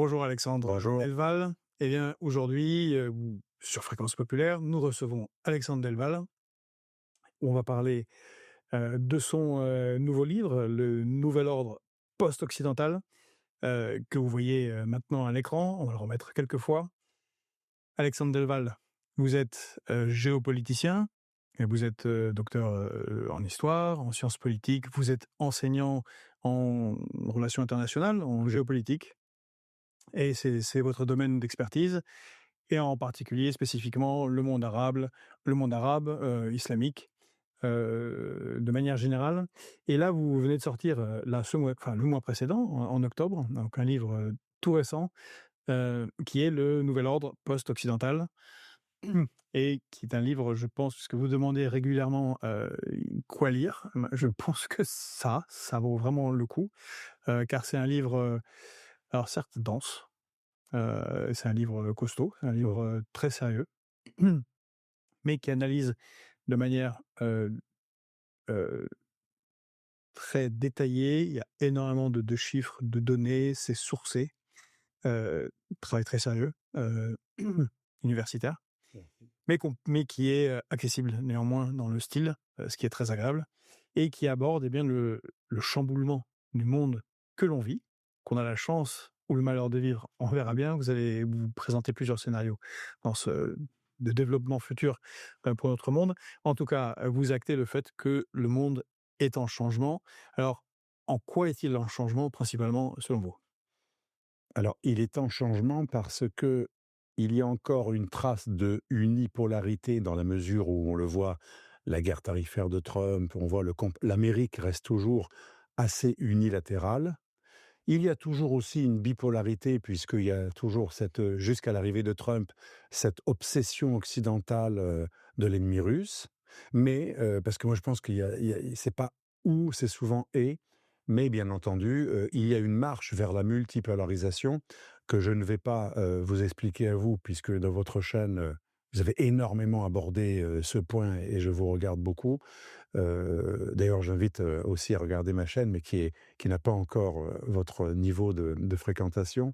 Bonjour Alexandre Bonjour. Delval. Eh bien, aujourd'hui, sur Fréquence Populaire, nous recevons Alexandre Delval. On va parler de son nouveau livre, Le Nouvel Ordre Post-Occidental, que vous voyez maintenant à l'écran. On va le remettre quelques fois. Alexandre Delval, vous êtes géopoliticien, et vous êtes docteur en histoire, en sciences politiques, vous êtes enseignant en relations internationales, en géopolitique, et c'est votre domaine d'expertise. Et en particulier, spécifiquement, le monde arabe, islamique, de manière générale. Et là, vous venez de sortir, là, le mois précédent, en octobre, donc un livre tout récent, qui est Le Nouvel Ordre Post-Occidental, et qui est un livre, je pense, puisque vous demandez régulièrement quoi lire, je pense que ça vaut vraiment le coup, car c'est un livre, alors certes dense, c'est un livre costaud, c'est un livre très sérieux, mais qui analyse de manière euh, très détaillée. Il y a énormément de chiffres, de données, c'est sourcé, travail très sérieux, universitaire, mais qui est accessible néanmoins dans le style, ce qui est très agréable, et qui aborde eh bien, le chamboulement du monde que l'on vit, qu'on a la chance ou le malheur de vivre, on verra bien. Vous allez vous présenter plusieurs scénarios dans ce de développement futur pour notre monde. En tout cas, vous actez le fait que le monde est en changement. Alors, en quoi est-il en changement principalement selon vous? Alors, il est en changement parce que il y a encore une trace de unipolarité dans la mesure où on le voit, la guerre tarifaire de Trump, on voit l'Amérique reste toujours assez unilatérale. Il y a toujours aussi une bipolarité puisqu'il y a toujours jusqu'à l'arrivée de Trump, cette obsession occidentale de l'ennemi russe. Mais parce que moi je pense c'est pas ou, c'est souvent et. Mais bien entendu, il y a une marche vers la multipolarisation que je ne vais pas vous expliquer à vous, puisque dans votre chaîne, vous avez énormément abordé ce point et je vous regarde beaucoup. D'ailleurs, j'invite aussi à regarder ma chaîne, mais qui n'a pas encore votre niveau de fréquentation,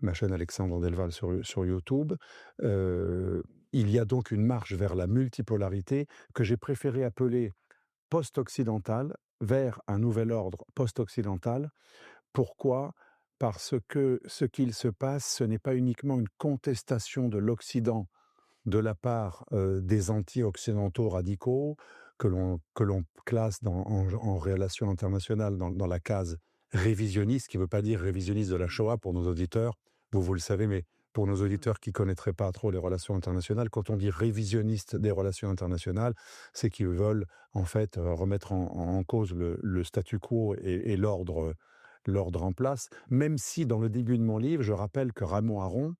ma chaîne Alexandre Delval sur YouTube. Il y a donc une marche vers la multipolarité que j'ai préféré appeler post-occidentale, vers un nouvel ordre post-occidental. Pourquoi? Parce que ce qu'il se passe, ce n'est pas uniquement une contestation de l'Occident de la part des anti-occidentaux radicaux que l'on classe en relations internationales dans la case révisionniste, qui ne veut pas dire révisionniste de la Shoah pour nos auditeurs, vous le savez, mais pour nos auditeurs qui ne connaîtraient pas trop les relations internationales, quand on dit révisionniste des relations internationales, c'est qu'ils veulent en fait remettre en cause le statu quo et l'ordre en place, même si dans le début de mon livre, je rappelle que Raymond Aron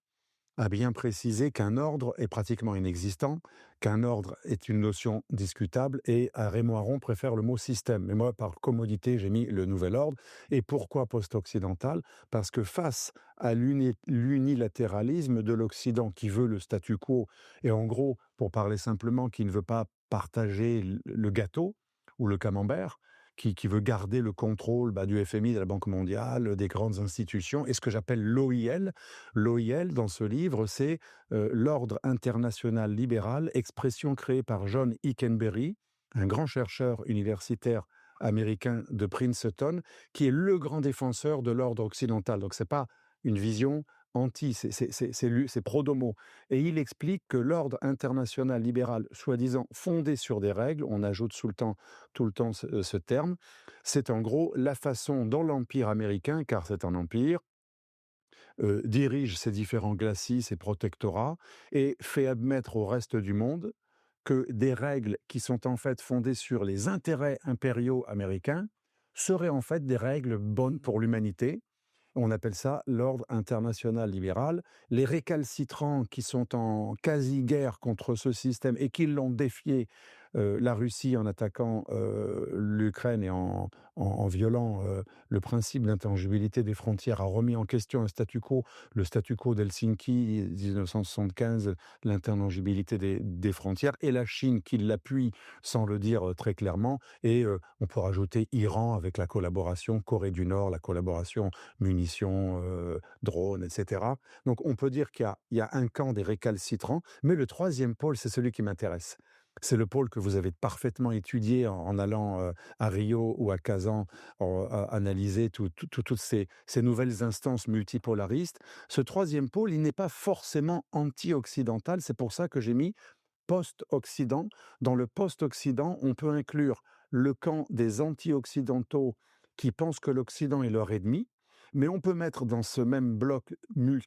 a bien précisé qu'un ordre est pratiquement inexistant, qu'un ordre est une notion discutable, et Raymond Aron préfère le mot système. Mais moi, par commodité, j'ai mis le nouvel ordre. Et pourquoi post-occidental? Parce que face à l'unilatéralisme de l'Occident qui veut le statu quo, et en gros, pour parler simplement, qui ne veut pas partager le gâteau ou le camembert, qui veut garder le contrôle du FMI, de la Banque mondiale, des grandes institutions, et ce que j'appelle l'OIL. L'OIL, dans ce livre, c'est l'Ordre international libéral, expression créée par John Hickenberry, un grand chercheur universitaire américain de Princeton, qui est le grand défenseur de l'ordre occidental. Donc, ce n'est pas une vision anti, c'est pro-domo. Et il explique que l'ordre international libéral, soi-disant fondé sur des règles, on ajoute tout le temps ce terme, c'est en gros la façon dont l'Empire américain, car c'est un empire, dirige ses différents glacis, ses protectorats, et fait admettre au reste du monde que des règles qui sont en fait fondées sur les intérêts impériaux américains seraient en fait des règles bonnes pour l'humanité. On appelle ça l'ordre international libéral. Les récalcitrants qui sont en quasi-guerre contre ce système et qui l'ont défié la Russie en attaquant, l'Ukraine et en violant, le principe d'intangibilité des frontières, a remis en question un statu quo, le statu quo d'Helsinki 1975, l'intangibilité des frontières, et la Chine qui l'appuie sans le dire, très clairement, et on peut rajouter Iran avec la collaboration, Corée du Nord, la collaboration munitions, drones, et cetera. Donc on peut dire qu'il y a un camp des récalcitrants, mais le troisième pôle, c'est celui qui m'intéresse. C'est le pôle que vous avez parfaitement étudié en allant, à Rio ou à Kazan, à analyser toutes ces nouvelles instances multipolaristes. Ce troisième pôle, il n'est pas forcément anti-occidental, c'est pour ça que j'ai mis post-Occident. Dans le post-Occident, on peut inclure le camp des anti-occidentaux qui pensent que l'Occident est leur ennemi, mais on peut mettre dans ce même bloc,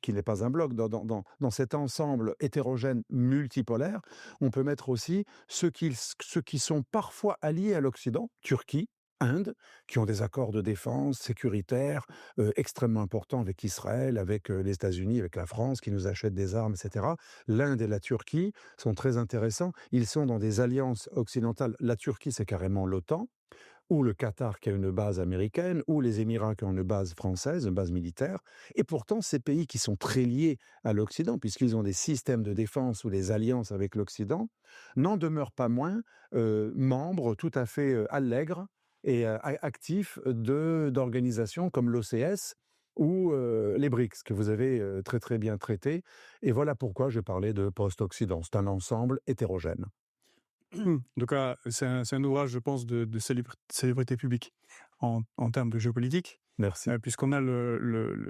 qui n'est pas un bloc, dans cet ensemble hétérogène multipolaire, on peut mettre aussi ceux qui sont parfois alliés à l'Occident, Turquie, Inde, qui ont des accords de défense sécuritaires extrêmement importants avec Israël, avec les États-Unis, avec la France, qui nous achètent des armes, etc. L'Inde et la Turquie sont très intéressants. Ils sont dans des alliances occidentales. La Turquie, c'est carrément l'OTAN, ou le Qatar qui a une base américaine, ou les Émirats qui ont une base française, une base militaire. Et pourtant, ces pays qui sont très liés à l'Occident, puisqu'ils ont des systèmes de défense ou des alliances avec l'Occident, n'en demeurent pas moins membres tout à fait allègres et actifs d'organisations comme l'OCS ou les BRICS, que vous avez très très bien traités. Et voilà pourquoi je parlais de post-Occident. C'est un ensemble hétérogène. Donc, c'est un ouvrage, je pense, de célébrité publique en termes de géopolitique, Merci. puisqu'on a nous,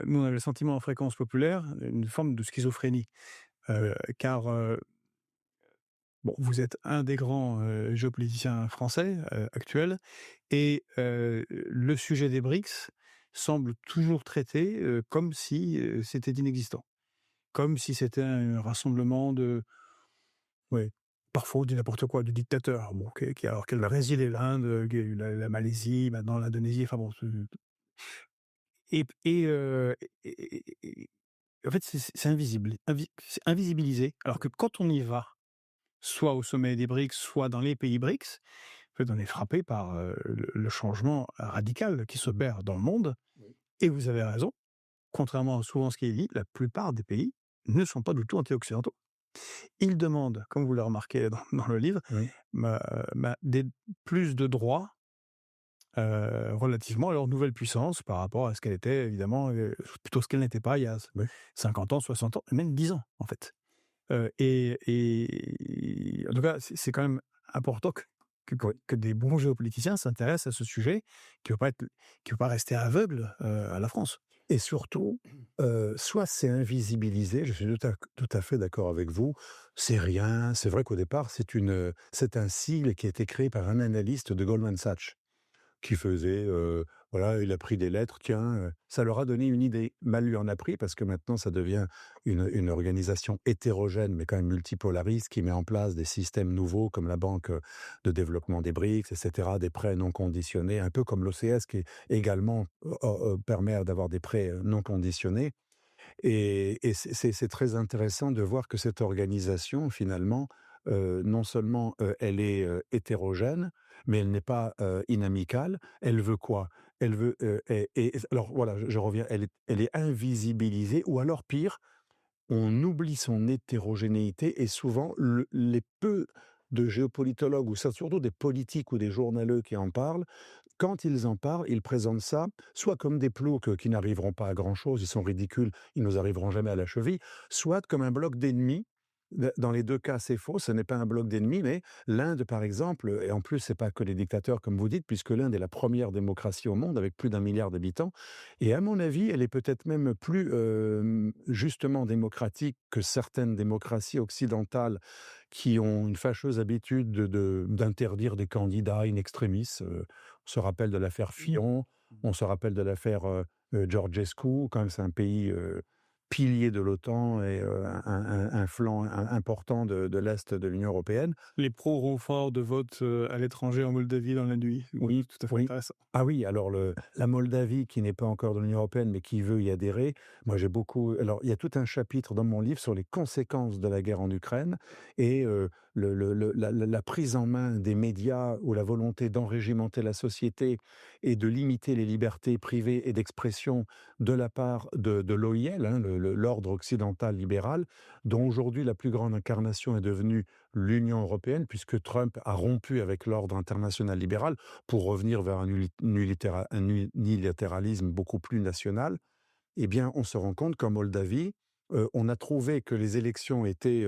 on a le sentiment en fréquence populaire, une forme de schizophrénie. Car, bon, vous êtes un des grands, géopoliticiens français, actuels, et le sujet des BRICS semble toujours traité, comme si, c'était inexistant. Comme si c'était un rassemblement de, ouais, parfois on dit n'importe quoi, de dictateurs, bon, alors qu'elle a résilié l'Inde, qu'il y a eu la Malaisie, maintenant l'Indonésie, enfin bon, et en fait, c'est invisible, c'est invisibilisé, alors que quand on y va, soit au sommet des BRICS, soit dans les pays BRICS, en fait, on est frappé par, le changement radical qui s'opère dans le monde. Oui. Et vous avez raison, contrairement à souvent ce qui est dit, la plupart des pays ne sont pas du tout anti-occidentaux. Ils demandent, comme vous le remarquez dans le livre, Oui. des plus de droits, relativement à leur nouvelle puissance par rapport à ce qu'elle était évidemment, plutôt ce qu'elle n'était pas il y a Oui. 50 ans, 60 ans, même 10 ans, en fait. Et en tout cas, c'est quand même important que que Oui. que des bons géopoliticiens s'intéressent à ce sujet, qui ne peut pas rester aveugle, à la France. Et surtout, soit c'est invisibilisé, je suis tout à fait d'accord avec vous, c'est rien. C'est vrai qu'au départ, c'est un sigle qui a été créé par un analyste de Goldman Sachs, qui faisait, voilà, il a pris des lettres, tiens, ça leur a donné une idée. Mal lui en a pris parce que maintenant ça devient une organisation hétérogène, mais quand même multipolariste, qui met en place des systèmes nouveaux comme la Banque, de développement des BRICS, et cetera, des prêts non conditionnés, un peu comme l'OCS qui également, permet d'avoir des prêts, non conditionnés. Et c'est très intéressant de voir que cette organisation finalement, non seulement, elle est, hétérogène, mais elle n'est pas, inamicale. Elle veut quoi? Elle veut, et alors voilà, je reviens, elle est invisibilisée, ou alors pire, on oublie son hétérogénéité, et souvent les peu de géopolitologues, ou ça surtout des politiques ou des journaleux qui en parlent, quand ils en parlent, ils présentent ça soit comme des ploucs qui n'arriveront pas à grand-chose, ils sont ridicules, ils nous arriveront jamais à la cheville, soit comme un bloc d'ennemis. Dans les 2 cas, c'est faux, ce n'est pas un bloc d'ennemis, mais l'Inde, par exemple, et en plus, c'est pas que les dictateurs, comme vous dites, puisque l'Inde est la première démocratie au monde avec plus d'1 milliard d'habitants, et à mon avis, elle est peut-être même plus, justement démocratique que certaines démocraties occidentales qui ont une fâcheuse habitude d'interdire des candidats in extremis. On se rappelle de l'affaire Fillon, on se rappelle de l'affaire, Georgescu, quand même c'est un pays, pilier de l'OTAN, et un flanc important de l'Est de l'Union européenne. Les pros renforts de vote, à l'étranger en Moldavie dans la nuit. Oui, Oui, tout à fait oui. intéressant. Ah oui, alors la Moldavie, qui n'est pas encore dans l'Union européenne, mais qui veut y adhérer, moi j'ai beaucoup, alors il y a tout un chapitre dans mon livre sur les conséquences de la guerre en Ukraine, et la prise en main des médias ou la volonté d'enrégimenter la société et de limiter les libertés privées et d'expression de la part de l'OIL, hein, l'ordre occidental libéral, dont aujourd'hui la plus grande incarnation est devenue l'Union européenne, puisque Trump a rompu avec l'ordre international libéral pour revenir vers un unilatéralisme beaucoup plus national. Eh bien, on se rend compte qu'en Moldavie, on a trouvé que les élections étaient,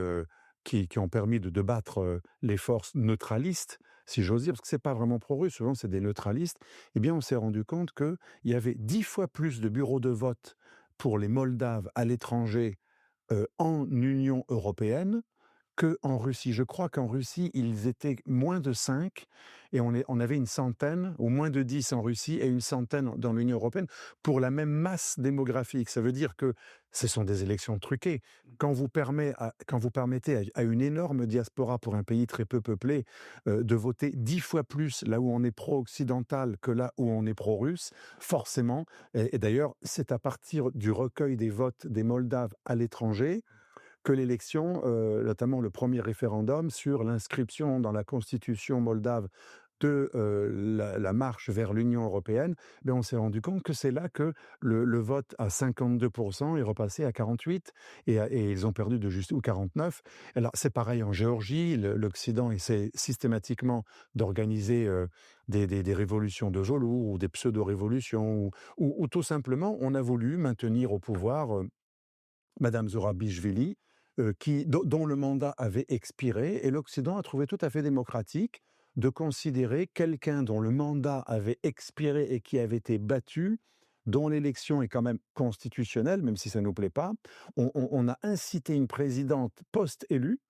qui ont permis de battre, les forces neutralistes, si j'ose dire, parce que c'est pas vraiment pro-russe, souvent c'est des neutralistes. Eh bien, on s'est rendu compte qu'il y avait 10 fois plus de bureaux de vote pour les Moldaves à l'étranger, en Union européenne, qu'en Russie. Je crois qu'en Russie, ils étaient moins de 5 et on avait une centaine, ou moins de 10 en Russie et une centaine dans l'Union européenne, pour la même masse démographique. Ça veut dire que ce sont des élections truquées. Quand vous permettez à une énorme diaspora pour un pays très peu peuplé de voter 10 fois plus là où on est pro-occidental que là où on est pro-russe, forcément, et d'ailleurs, c'est à partir du recueil des votes des Moldaves à l'étranger que l'élection, notamment le premier référendum sur l'inscription dans la constitution moldave de la marche vers l'Union européenne, ben on s'est rendu compte que c'est là que le vote à 52% est repassé à 48 et ils ont perdu de juste ou 49. Alors c'est pareil en Géorgie, l'Occident essaie systématiquement d'organiser des révolutions de velours ou des pseudo-révolutions ou tout simplement on a voulu maintenir au pouvoir Madame Zourabichvili, dont le mandat avait expiré, et l'Occident a trouvé tout à fait démocratique de considérer quelqu'un dont le mandat avait expiré et qui avait été battu, dont l'élection est quand même constitutionnelle, même si ça ne nous plaît pas. On a incité une présidente post-élue,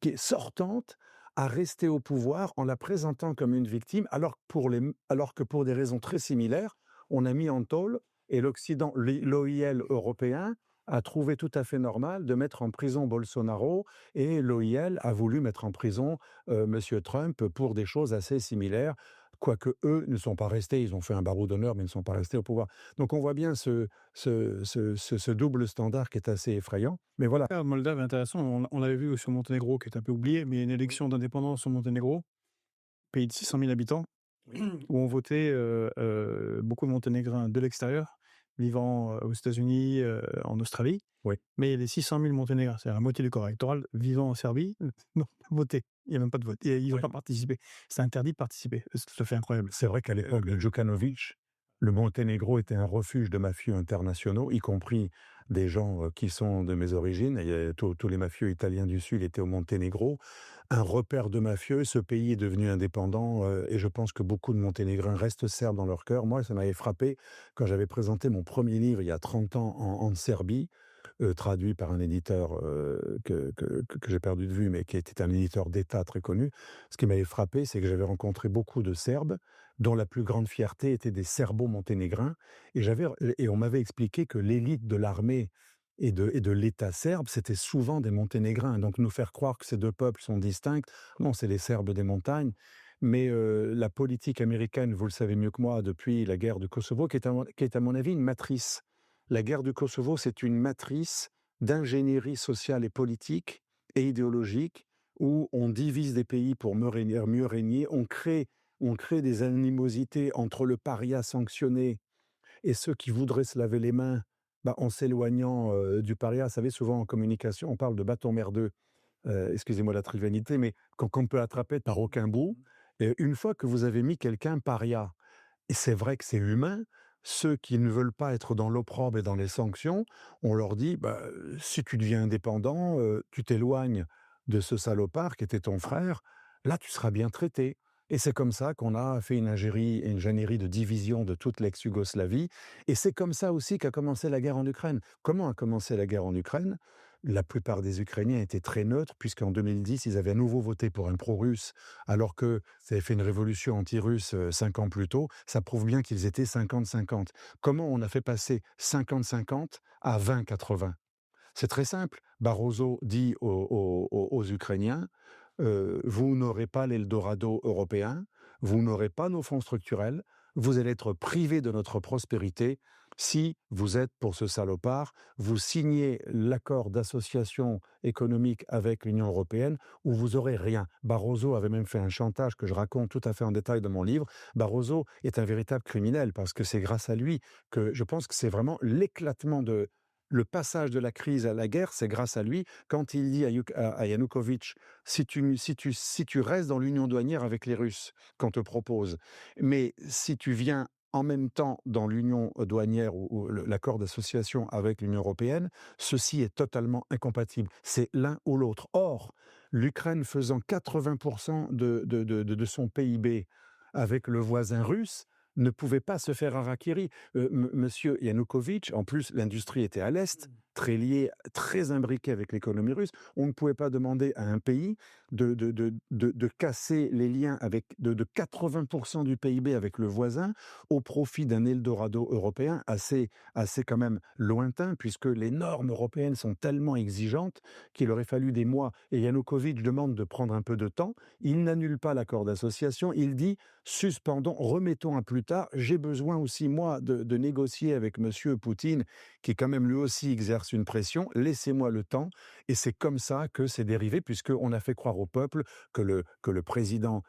qui est sortante, à rester au pouvoir en la présentant comme une victime, alors que pour des raisons très similaires, on a mis en tôle, et l'Occident, l'OIL européen, a trouvé tout à fait normal de mettre en prison Bolsonaro, et l'OIL a voulu mettre en prison Monsieur Trump pour des choses assez similaires, quoique eux ne sont pas restés, ils ont fait un barreau d'honneur, mais ils ne sont pas restés au pouvoir. Donc on voit bien ce double standard qui est assez effrayant. Mais voilà. Ah, Moldave, intéressant. On l'avait vu sur Monténégro, qui est un peu oublié, mais il y a une Oui. élection d'indépendance au Monténégro, pays de 600 000 habitants, Oui. où ont voté beaucoup de Monténégrins de l'extérieur, vivant aux États-Unis, en Australie. Oui. Mais les 600 000 Monténégrins, c'est-à-dire la moitié du corps électoral, vivant en Serbie, n'ont pas voté. Il n'y a même pas de vote. Ils n'ont Oui. pas participé. C'est interdit de participer. C'est tout à fait incroyable. C'est vrai qu'à l'époque de Djukanovic, le Monténégro était un refuge de mafieux internationaux, y compris des gens qui sont de mes origines. Il y a tous les mafieux italiens du Sud étaient au Monténégro. Un repère de mafieux, ce pays est devenu indépendant et je pense que beaucoup de Monténégrins restent serbes dans leur cœur. Moi, ça m'avait frappé quand j'avais présenté mon premier livre il y a 30 ans en Serbie, traduit par un éditeur que j'ai perdu de vue, mais qui était un éditeur d'État très connu. Ce qui m'avait frappé, c'est que j'avais rencontré beaucoup de Serbes dont la plus grande fierté était des Serbo-monténégrins, et on m'avait expliqué que l'élite de l'armée et de l'État serbe, c'était souvent des Monténégrins. Donc nous faire croire que ces deux peuples sont distincts, non, c'est les Serbes des montagnes. Mais la politique américaine, vous le savez mieux que moi, depuis la guerre du Kosovo, qui est à mon avis une matrice. La guerre du Kosovo, c'est une matrice d'ingénierie sociale et politique et idéologique, où on divise des pays pour mieux régner, on crée des animosités entre le paria sanctionné et ceux qui voudraient se laver les mains, bah, en s'éloignant du paria. Vous savez, souvent en communication, on parle de bâton merdeux, excusez-moi la trivialité, mais qu'on peut attraper par aucun bout. Et une fois que vous avez mis quelqu'un paria, et c'est vrai que c'est humain, ceux qui ne veulent pas être dans l'opprobre et dans les sanctions, on leur dit, bah, si tu deviens indépendant, tu t'éloignes de ce salopard qui était ton frère, là tu seras bien traité. Et c'est comme ça qu'on a fait une ingénierie de division de toute l'ex-Yougoslavie. Et c'est comme ça aussi qu'a commencé la guerre en Ukraine. Comment a commencé la guerre en Ukraine? La plupart des Ukrainiens étaient très neutres, puisqu'en 2010, ils avaient à nouveau voté pour un pro-russe, alors que ça avait fait une révolution anti-russe 5 ans plus tôt. Ça prouve bien qu'ils étaient 50-50. Comment on a fait passer 50-50 à 20-80? C'est très simple. Barroso dit aux Ukrainiens, vous n'aurez pas l'Eldorado européen, vous n'aurez pas nos fonds structurels, vous allez être privés de notre prospérité Si vous êtes pour ce salopard, vous signez l'accord d'association économique avec l'Union européenne où vous aurez rien. Barroso avait même fait un chantage que je raconte tout à fait en détail dans mon livre. Barroso est un véritable criminel parce que c'est grâce à lui que je pense que c'est vraiment l'éclatement de le passage de la crise à la guerre, c'est grâce à lui. Quand il dit à Yanukovych, si tu restes dans l'union douanière avec les Russes, qu'on te propose, mais si tu viens en même temps dans l'union douanière ou l'accord d'association avec l'Union européenne, ceci est totalement incompatible. C'est l'un ou l'autre. Or, l'Ukraine faisant 80% de son PIB avec le voisin russe, ne pouvait pas se faire harakiri. Monsieur Yanukovych, en plus, l'industrie était à l'Est, très liée, très imbriquée avec l'économie russe. On ne pouvait pas demander à un pays de casser les liens avec de 80% du PIB avec le voisin au profit d'un Eldorado européen assez quand même lointain, puisque les normes européennes sont tellement exigeantes qu'il aurait fallu des mois. Et Yanukovych demande de prendre un peu de temps. Il n'annule pas l'accord d'association. Il dit suspendons, remettons à plus tard. J'ai besoin aussi, moi, de négocier avec monsieur Poutine, qui quand même lui aussi exerce une pression. Laissez-moi le temps. Et c'est comme ça que c'est dérivé, puisqu'on a fait croire au peuple que le président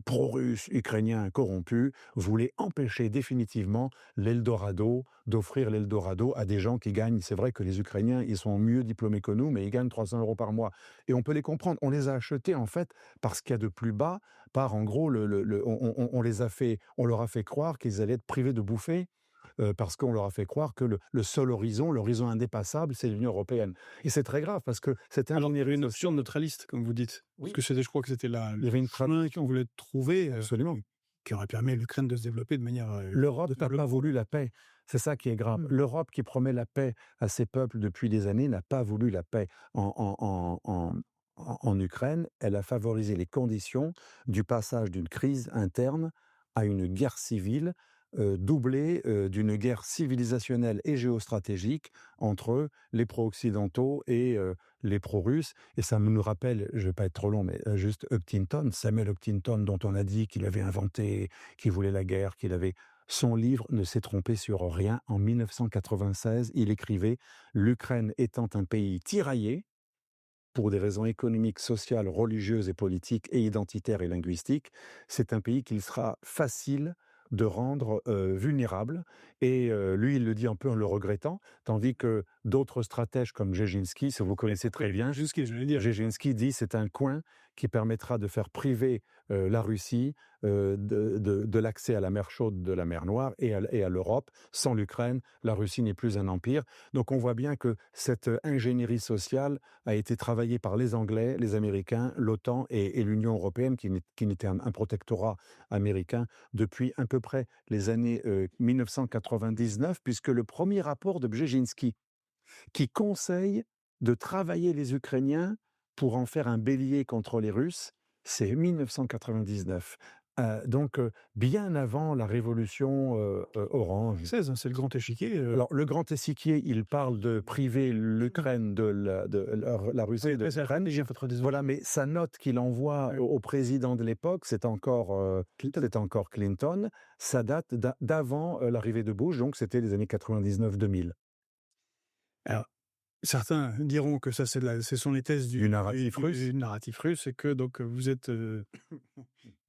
pro-russe ukrainien corrompu voulait empêcher définitivement l'Eldorado, d'offrir l'Eldorado à des gens qui gagnent. C'est vrai que les Ukrainiens, ils sont mieux diplômés que nous, mais ils gagnent 300 € par mois. Et on peut les comprendre. On les a achetés, en fait, parce qu'il y a de plus bas, par en gros, on leur a fait croire qu'ils allaient être privés de bouffer. Parce qu'on leur a fait croire que le seul horizon, l'horizon indépassable, c'est l'Union européenne. Et c'est très grave parce que c'était Alors, il y avait une option neutraliste, comme vous dites. Oui. Parce que je crois que c'était Il y avait une chemin qu'on voulait trouver, absolument. qui aurait permis à l'Ukraine de se développer de manière. L'Europe n'a pas voulu la paix. C'est ça qui est grave. L'Europe qui promet la paix à ses peuples depuis des années n'a pas voulu la paix en Ukraine. Elle a favorisé les conditions du passage d'une crise interne à une guerre civile, doublée d'une guerre civilisationnelle et géostratégique entre les pro-occidentaux et les pro-russes. Et ça nous rappelle, je ne vais pas être trop long, mais juste Huntington, Samuel Huntington, dont on a dit qu'il avait inventé, qu'il voulait la guerre, qu'il avait... Son livre ne s'est trompé sur rien. En 1996, il écrivait « L'Ukraine étant un pays tiraillé, pour des raisons économiques, sociales, religieuses et politiques, et identitaires et linguistiques, c'est un pays qu'il sera facile de rendre vulnérable. » Et lui, il le dit un peu en le regrettant, tandis que d'autres stratèges comme Brzezinski, si vous connaissez très bien, Jusqu'à, j'allais dire. Brzezinski dit c'est un coin qui permettra de faire priver la Russie de l'accès à la mer chaude de la mer Noire et à l'Europe. Sans l'Ukraine, la Russie n'est plus un empire. Donc on voit bien que cette ingénierie sociale a été travaillée par les Anglais, les Américains, l'OTAN et l'Union européenne, qui n'était un protectorat américain depuis à peu près les années 1999, puisque le premier rapport de Brzezinski, qui conseille de travailler les Ukrainiens pour en faire un bélier contre les Russes, c'est 1999. Donc, bien avant la révolution orange. 16, c'est le grand échiquier. Alors, le grand échiquier, il parle de priver l'Ukraine de la Russie de l'Ukraine. Voilà, mais sa note qu'il envoie au président de l'époque, c'est encore Clinton. Ça date d'avant l'arrivée de Bush, donc c'était les années 99-2000. Alors, certains diront que ça, ce sont les thèses Du narratif russe. Du narratif russe, et que donc vous êtes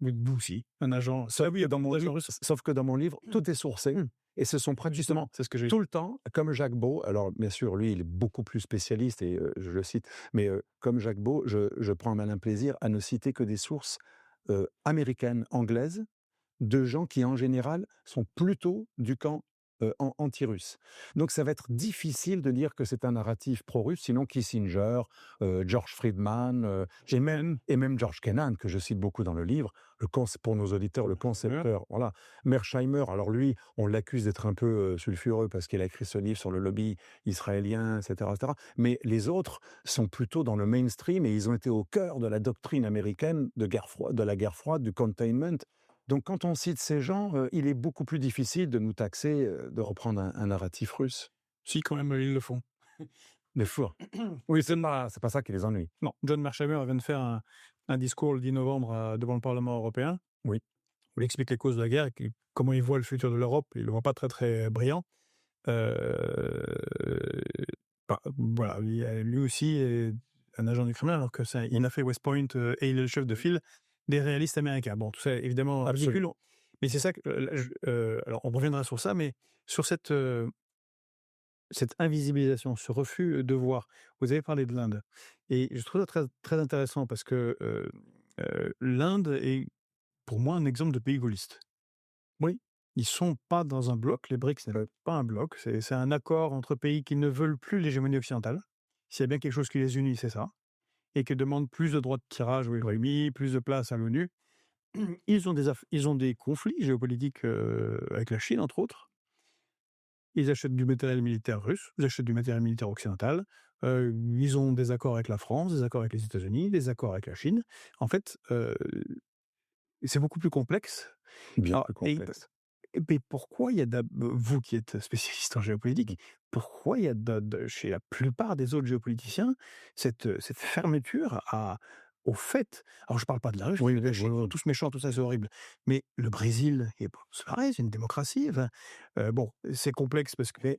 vous aussi un agent. Sauf que dans mon livre, tout est sourcé. Et ce sont pratiquement c'est ce que j'ai tout le temps, comme Jacques Beau. Alors, bien sûr, lui, il est beaucoup plus spécialiste, et je le cite, mais comme Jacques Beau, je prends un malin plaisir à ne citer que des sources américaines, anglaises, de gens qui, en général, sont plutôt du camp anti-russe. Donc ça va être difficile de dire que c'est un narratif pro-russe, sinon Kissinger, George Friedman, et même George Kennan, que je cite beaucoup dans le livre, pour nos auditeurs, le concepteur. Voilà. Mearsheimer, alors lui, on l'accuse d'être un peu sulfureux parce qu'il a écrit ce livre sur le lobby israélien, etc., etc. Mais les autres sont plutôt dans le mainstream, et ils ont été au cœur de la doctrine américaine de la guerre froide, du containment. Donc, quand on cite ces gens, il est beaucoup plus difficile de nous taxer de reprendre un narratif russe. Si, quand même, ils le font. Les fours. Oui, c'est pas ça qui les ennuie. Non, John Mearsheimer vient de faire un discours le 10 novembre devant le Parlement européen. Oui. Où il explique les causes de la guerre et comment il voit le futur de l'Europe. Il ne le voit pas très, très brillant. Heu, voilà, lui aussi est un agent du Kremlin alors que ça il n'a fait West Point, et il est le chef de file des réalistes américains. Bon, tout ça est évidemment Absolument. ridicule, mais c'est ça que, là alors on reviendra sur ça, mais sur cette invisibilisation, ce refus, de voir. Vous avez parlé de l'Inde et je trouve ça très très intéressant parce que, l'Inde est pour moi un exemple de pays gaulliste. Oui, Ils sont pas dans un bloc, les BRICS n'est pas un bloc, c'est un accord entre pays qui ne veulent plus l'hégémonie occidentale. S'il y a bien quelque chose qui les unit, c'est ça, et qui demandent plus de droits de tirage au FMI, plus de place à l'ONU. Ils ont des conflits géopolitiques, avec la Chine, entre autres. Ils achètent du matériel militaire russe, ils achètent du matériel militaire occidental, ils ont des accords avec la France, des accords avec les États-Unis, des accords avec la Chine. En fait, c'est beaucoup plus complexe. bien Alors plus complexe. et beh, pourquoi il y a vous qui êtes spécialiste en Mmh. géopolitique, pourquoi il y a chez la plupart des autres géopoliticiens cette fermeture au fait, alors je parle pas de la Russie, Oui, la oui, oui, Chine, ils sont oui. tous méchants, tout ça, c'est horrible. Mais le Brésil et bon, c'est pareil, c'est une démocratie, enfin, bon, c'est complexe parce que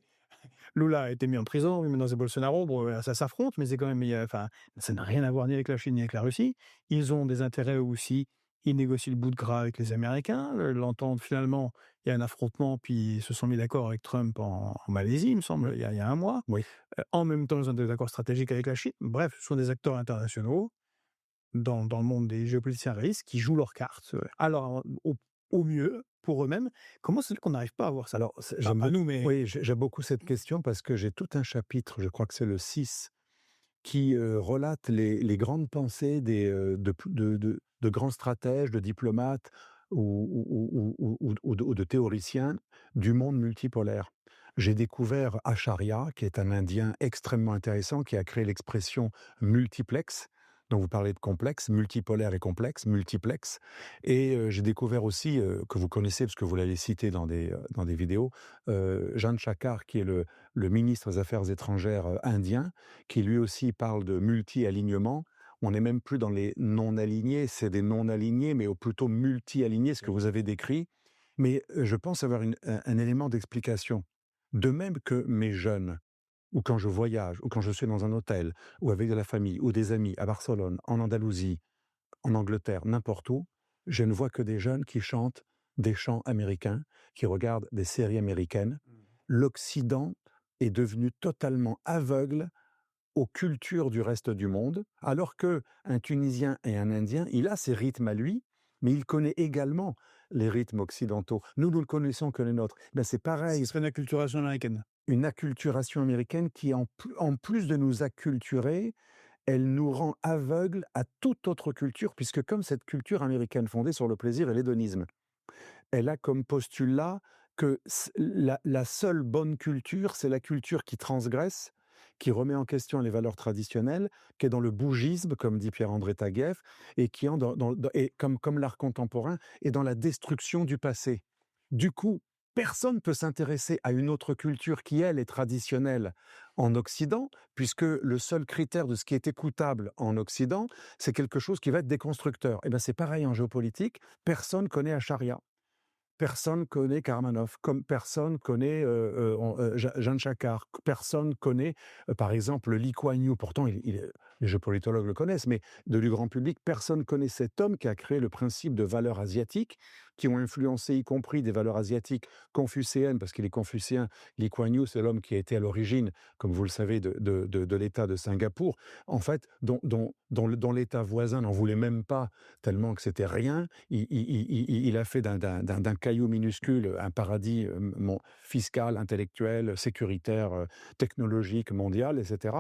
Lula a été mis en prison, oui, maintenant c'est Bolsonaro. Bon, ça s'affronte, mais c'est quand même enfin, ça n'a rien à voir ni avec la Chine, ni avec la Russie. Ils ont des intérêts eux aussi. Ils négocient le bout de gras avec les Américains. L'entente, finalement, il y a un affrontement, puis ils se sont mis d'accord avec Trump en Malaisie, il me semble, il y a un mois. Oui. En même temps, ils ont des accords stratégiques avec la Chine. Bref, ce sont des acteurs internationaux dans le monde des géopoliticiens réalistes qui jouent leurs cartes, alors au mieux pour eux-mêmes. Comment c'est qu'on n'arrive pas à voir ça? Alors, Pas nous, mais oui, j'aime beaucoup cette question parce que j'ai tout un chapitre, je crois que c'est le 6, qui, relate les grandes pensées de grands stratèges, de diplomates ou de théoriciens du monde multipolaire. J'ai découvert Acharya, qui est un Indien extrêmement intéressant, qui a créé l'expression multiplex, dont vous parlez de complexe, multipolaire et complexe, multiplex. Et j'ai découvert aussi, que vous connaissez parce que vous l'avez cité dans des vidéos, Jan Chakar, qui est le ministre des Affaires étrangères, indien, qui lui aussi parle de multi-alignement. On n'est même plus dans les non-alignés, c'est des non-alignés, mais au plutôt multi-alignés, ce que vous avez décrit. Mais je pense avoir un élément d'explication. De même que mes jeunes, ou quand je voyage, ou quand je suis dans un hôtel, ou avec de la famille, ou des amis à Barcelone, en Andalousie, en Angleterre, n'importe où, je ne vois que des jeunes qui chantent des chants américains, qui regardent des séries américaines. L'Occident est devenu totalement aveugle aux cultures du reste du monde, alors que un Tunisien et un Indien, il a ses rythmes à lui, mais il connaît également les rythmes occidentaux. Nous ne connaissons que les nôtres. Ben, c'est ce pareil, serait une acculturation américaine. une acculturation américaine qui, en plus de nous acculturer, elle nous rend aveugles à toute autre culture, puisque comme cette culture américaine fondée sur le plaisir et l'hédonisme, elle a comme postulat que la seule bonne culture, c'est la culture qui transgresse, qui remet en question les valeurs traditionnelles, qui est dans le bougisme, comme dit Pierre-André Taguieff, et qui est et comme l'art contemporain, est dans la destruction du passé. Du coup, personne ne peut s'intéresser à une autre culture qui, elle, est traditionnelle en Occident, puisque le seul critère de ce qui est écoutable en Occident, c'est quelque chose qui va être déconstructeur. Et bien c'est pareil en géopolitique, personne connaît Acharya. Personne connaît Karmanov, comme personne connaît Jean Chakar, personne connaît, par exemple, Lee Kuan Yew. Pourtant, les géopolitologues le connaissent, mais du grand public, personne connaît cet homme qui a créé le principe de valeurs asiatiques, qui ont influencé y compris des valeurs asiatiques confucéennes, parce qu'il est confucéen. Lee Kuan Yew, c'est l'homme qui a été à l'origine, comme vous le savez, de l'État de Singapour, en fait, dont l'État voisin n'en voulait même pas, tellement que c'était rien. Il a fait d'un caillou minuscule un paradis fiscal, intellectuel, sécuritaire, technologique, mondial, etc.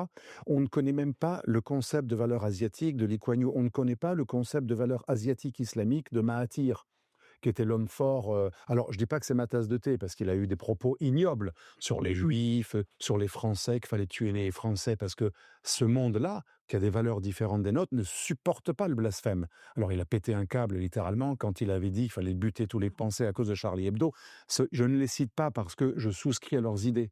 On ne connaît même pas le concept de valeur asiatique de Lee Kuan Yew. On ne connaît pas le concept de valeur asiatique islamique de Mahathir, qui était l'homme fort. Alors, je dis pas que c'est ma tasse de thé, parce qu'il a eu des propos ignobles sur les Juifs, sur les Français, qu'il fallait tuer les Français, parce que ce monde-là, qui a des valeurs différentes des nôtres, ne supporte pas le blasphème. Alors, il a pété un câble, littéralement, quand il avait dit qu'il fallait buter tous les Français à cause de Charlie Hebdo. Je ne les cite pas parce que je souscris à leurs idées.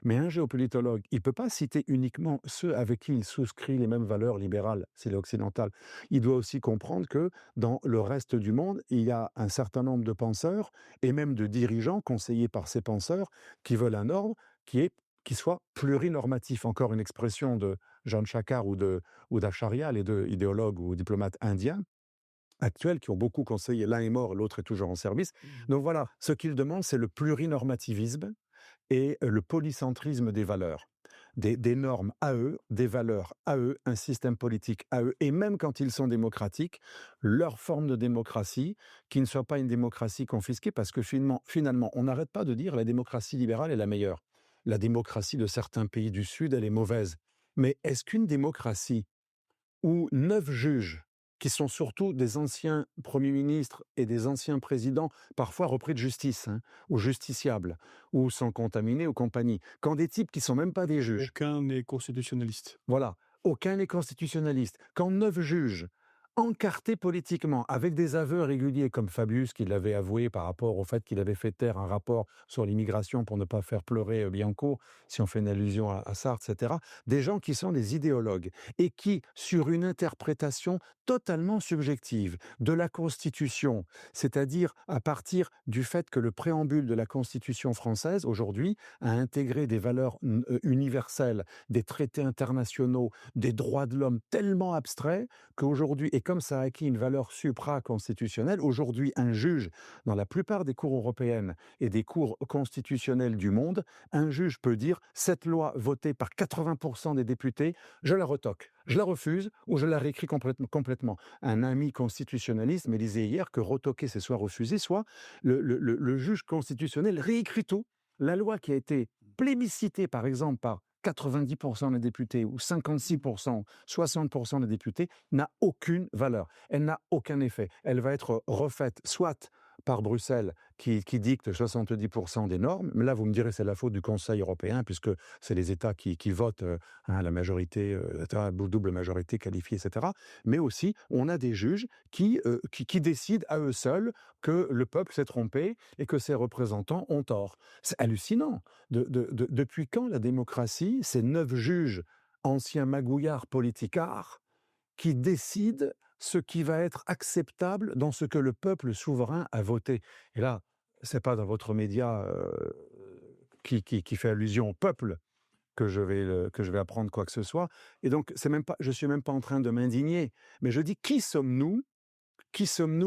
Mais un géopolitologue, il ne peut pas citer uniquement ceux avec qui il souscrit les mêmes valeurs libérales, c'est l'occidental. Il doit aussi comprendre que dans le reste du monde, il y a un certain nombre de penseurs et même de dirigeants conseillés par ces penseurs qui veulent un ordre qui soit plurinormatif. Encore une expression de Jean Chakar ou d'Acharya, les deux idéologues ou diplomates indiens actuels qui ont beaucoup conseillé. L'un est mort, l'autre est toujours en service. Donc voilà, ce qu'ils demandent, c'est le plurinormativisme et le polycentrisme des valeurs. Des normes à eux, des valeurs à eux, un système politique à eux, et même quand ils sont démocratiques, leur forme de démocratie, qui ne soit pas une démocratie confisquée, parce que finalement, on n'arrête pas de dire la démocratie libérale est la meilleure. La démocratie de certains pays du Sud, elle est mauvaise. Mais est-ce qu'une démocratie où 9 juges, qui sont surtout des anciens premiers ministres et des anciens présidents, parfois repris de justice, hein, ou justiciables, ou sans contaminer ou compagnie, quand des types qui sont même pas des juges, Aucun n'est constitutionnaliste. voilà, aucun n'est constitutionnaliste, quand 9 juges, encartés politiquement, avec des aveux réguliers, comme Fabius qui l'avait avoué par rapport au fait qu'il avait fait taire un rapport sur l'immigration pour ne pas faire pleurer Bianco, si on fait une allusion à Sartre, etc., des gens qui sont des idéologues, et qui, sur une interprétation totalement subjective de la Constitution, c'est-à-dire à partir du fait que le préambule de la Constitution française, aujourd'hui, a intégré des valeurs universelles, des traités internationaux, des droits de l'homme tellement abstraits qu'aujourd'hui, et comme ça a acquis une valeur supra-constitutionnelle, aujourd'hui, un juge, dans la plupart des cours européennes et des cours constitutionnels du monde, un juge peut dire cette loi votée par 80% des députés, je la retoque, je la refuse ou je la réécris complètement. Un ami constitutionnaliste me disait hier que retoquer, c'est soit refuser, soit le juge constitutionnel réécrit tout. La loi qui a été plébiscitée, par exemple, par 90% des députés ou 56%, 60% des députés n'a aucune valeur. Elle n'a aucun effet. Elle va être refaite soit par Bruxelles qui dicte 70% des normes, mais là vous me direz c'est la faute du Conseil européen puisque c'est les États qui votent la majorité, double majorité qualifiée, etc. Mais aussi on a des juges qui décident à eux seuls que le peuple s'est trompé et que ses représentants ont tort. C'est hallucinant. Depuis quand la démocratie, c'est 9 juges, anciens magouillards politicards, qui décident ce qui va être acceptable dans ce que le peuple souverain a voté. Et là, c'est pas dans votre média qui fait allusion au peuple que je vais apprendre quoi que ce soit. Et donc, je suis même pas en train de m'indigner, mais je dis qui sommes-nous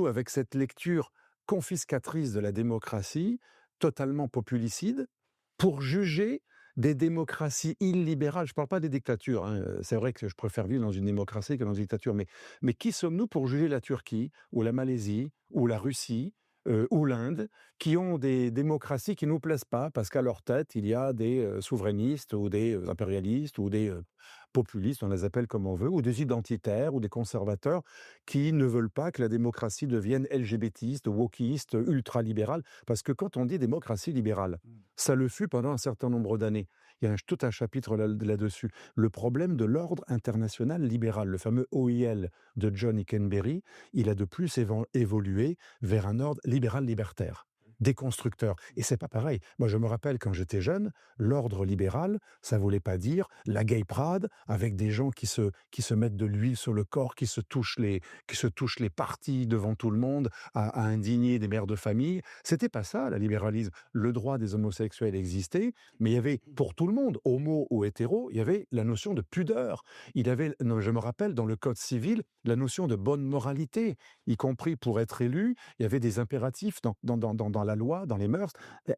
avec cette lecture confiscatrice de la démocratie, totalement populicide, pour juger des démocraties illibérales? Je ne parle pas des dictatures, hein. C'est vrai que je préfère vivre dans une démocratie que dans une dictature, mais qui sommes-nous pour juger la Turquie, ou la Malaisie, ou la Russie, ou l'Inde, qui ont des démocraties qui ne nous plaisent pas, parce qu'à leur tête, il y a des souverainistes, ou des impérialistes, ou des populistes, on les appelle comme on veut, ou des identitaires, ou des conservateurs, qui ne veulent pas que la démocratie devienne LGBTiste, wokiste, ultralibérale, parce que quand on dit démocratie libérale, ça le fut pendant un certain nombre d'années. Il y a tout un chapitre là-dessus. Le problème de l'ordre international libéral, le fameux OIL de John Hickenberry, il a de plus évolué vers un ordre libéral libertaire, déconstructeur. Et c'est pas pareil. Moi, je me rappelle quand j'étais jeune, l'ordre libéral, ça voulait pas dire la gay parade avec des gens qui se mettent de l'huile sur le corps, qui se touchent les parties devant tout le monde, à indigner des mères de famille. C'était pas ça, le libéralisme. Le droit des homosexuels existait, mais il y avait pour tout le monde, homo ou hétéro, il y avait la notion de pudeur. Il y avait, je me rappelle, dans le code civil, la notion de bonne moralité, y compris pour être élu, il y avait des impératifs dans la loi, dans les mœurs,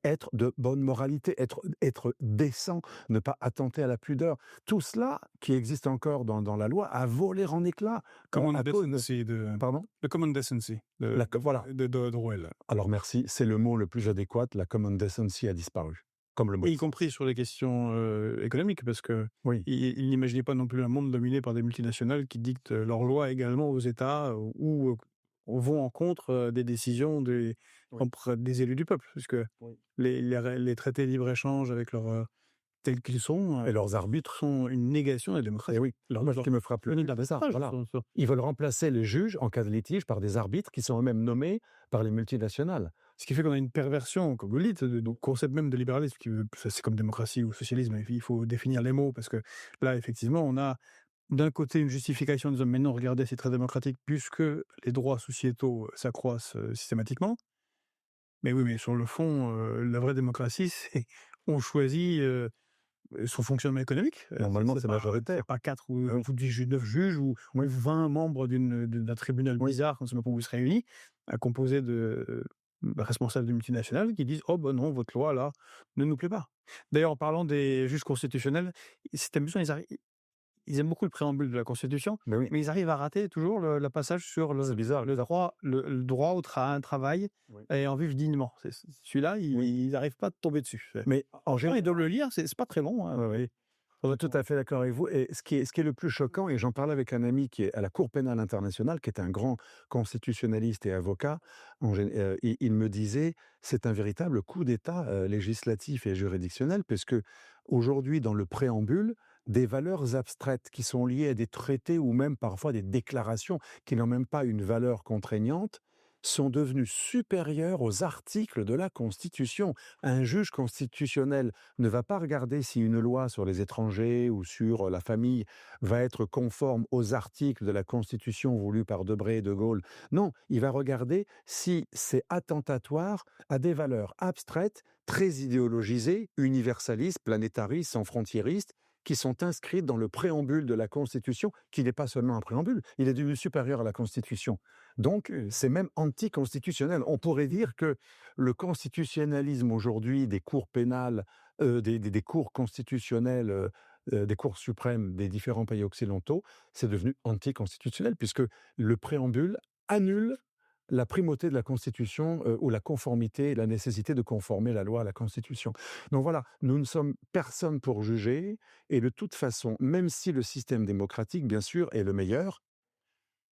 être de bonne moralité, être décent, ne pas attenter à la pudeur. Tout cela, qui existe encore dans la loi, a volé en éclats. Common à cause de- decency Pardon le common decency Voilà. d'Orwell. Alors merci, c'est le mot le plus adéquat, la common decency a disparu, comme le mot. Et y compris sur les questions économiques, parce que Oui. il n'imaginait pas non plus un monde dominé par des multinationales qui dictent leurs lois également aux États ou vont en contre des décisions des élus du peuple, puisque Oui. les traités de libre-échange avec leurs tels qu'ils sont Et leurs arbitres. sont une négation de la démocratie. Et oui, moi, ce qui me frappe le plus, c'est ça. Voilà. Ils veulent remplacer les juges en cas de litige par des arbitres qui sont eux-mêmes nommés par les multinationales. Ce qui fait qu'on a une perversion, comme vous le dites, du concept même de libéralisme, c'est comme démocratie ou socialisme, il faut définir les mots, parce que là, effectivement, on a d'un côté une justification en disant « mais non, regardez, c'est très démocratique, puisque les droits sociétaux s'accroissent systématiquement ». Mais oui, mais sur le fond, la vraie démocratie, c'est on choisit son fonctionnement économique. Normalement, C'est c'est pas majoritaire. 4 Ah oui, ou 9 juges ou oui, 20 membres d'un tribunal oui, bizarre, on ne sait même pas où ils se réunissent, composé de responsables de multinationales qui disent: «Oh ben non, votre loi là ne nous plaît pas». D'ailleurs, en parlant des juges constitutionnels, c'est amusant, ils aiment beaucoup le préambule de la Constitution, mais oui, mais ils arrivent à rater toujours le passage sur c'est bizarre. le droit un travail Oui, et en vivre dignement. Celui-là, oui. ils n'arrivent pas à tomber dessus. Mais en Ils général, doivent le lire, c'est pas très long, hein, oui. Je faudrait suis tout qu'on à fait d'accord avec vous et ce qui est le plus choquant et j'en parlais avec un ami qui est à la Cour pénale internationale, qui est un grand constitutionnaliste et avocat, il me disait: «C'est un véritable coup d'État, législatif et juridictionnel» puisque aujourd'hui dans le préambule, des valeurs abstraites qui sont liées à des traités ou même parfois des déclarations qui n'ont même pas une valeur contraignante, sont devenues supérieures aux articles de la Constitution. Un juge constitutionnel ne va pas regarder si une loi sur les étrangers ou sur la famille va être conforme aux articles de la Constitution voulus par Debré et De Gaulle. Non, il va regarder si c'est attentatoire à des valeurs abstraites, très idéologisées, universalistes, planétaristes, sans frontiéristes, qui sont inscrites dans le préambule de la Constitution, qui n'est pas seulement un préambule, il est devenu supérieur à la Constitution. Donc, c'est même anticonstitutionnel. On pourrait dire que le constitutionnalisme aujourd'hui des cours pénales, des cours constitutionnelles, des cours suprêmes des différents pays occidentaux, c'est devenu anticonstitutionnel puisque le préambule annule la primauté de la Constitution, ou la conformité, la nécessité de conformer la loi à la Constitution. Donc voilà, nous ne sommes personne pour juger et de toute façon, même si le système démocratique, bien sûr, est le meilleur,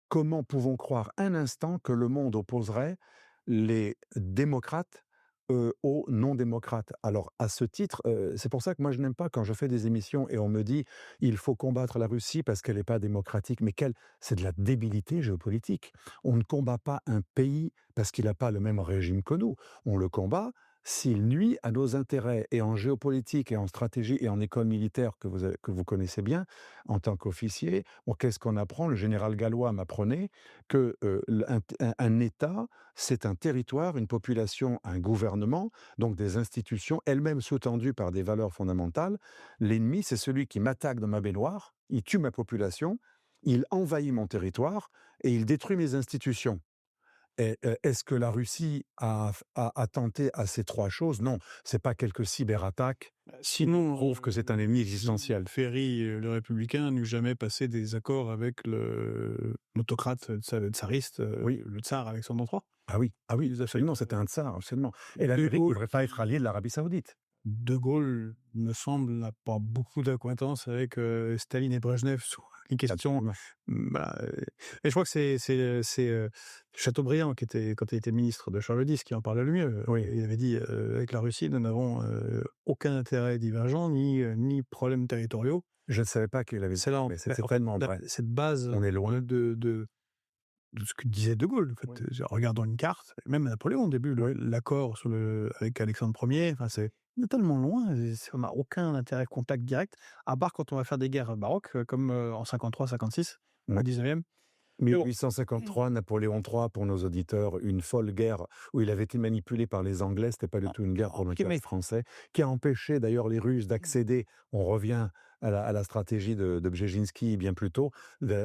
comment pouvons croire un instant que le monde opposerait les démocrates, aux non-démocrates? Alors à ce titre, c'est pour ça que moi je n'aime pas quand je fais des émissions et on me dit: «Il faut combattre la Russie parce qu'elle n'est pas démocratique». Mais c'est de la débilité géopolitique. On ne combat pas un pays parce qu'il n'a pas le même régime que nous. On le combat s'il nuit à nos intérêts et en géopolitique et en stratégie et en école militaire que vous connaissez bien en tant qu'officier. Bon, qu'est-ce qu'on apprend? Le général Gallois m'apprenait que, un État, c'est un territoire, une population, un gouvernement, donc des institutions, elles-mêmes sous-tendues par des valeurs fondamentales. L'ennemi, c'est celui qui m'attaque dans ma baignoire, il tue ma population, il envahit mon territoire et il détruit mes institutions. Et est-ce que la Russie a tenté à ces 3 choses? Non, c'est pas quelques cyberattaques qui sinon, prouvent que c'est un ennemi existentiel. Ferry, le républicain, n'eût jamais passé des accords avec l'autocrate tsariste, Oui. le tsar Alexandre III. Ah oui, ah oui, Il les a fait absolument, c'était un tsar, absolument. Et De l'Amérique ne Gaulle devrait pas être alliée de l'Arabie Saoudite. De Gaulle, me semble, n'a pas beaucoup d'acquaintance avec, Staline et Brejnev sur les questions, Absolument. bah, et je crois que c'est Chateaubriand qui était quand il était ministre de Charles X qui en parlait le mieux. Oui, Il avait dit, «Avec la Russie, nous n'avons, aucun intérêt divergent ni problèmes territoriaux». je ne savais pas qu'il avait dit C'est là ça, en mais bah, c'est en fait, tellement vrai. cette base, On est loin. de ce que disait De Gaulle, en Oui. fait. Regardons une carte, même Napoléon au début, Oui. l'accord avec Alexandre Ier, enfin on est tellement loin, on n'a aucun intérêt contact direct, à part quand on va faire des guerres baroques, comme en 53-56, au Ouais. 19e. Mais bon, 1853, Napoléon III, pour nos auditeurs, une folle guerre où il avait été manipulé par les Anglais, c'était pas du tout une guerre pour le ok, peuple mais français, qui a empêché d'ailleurs les Russes d'accéder, on revient à la stratégie de Bdzelzinski bien plus tôt,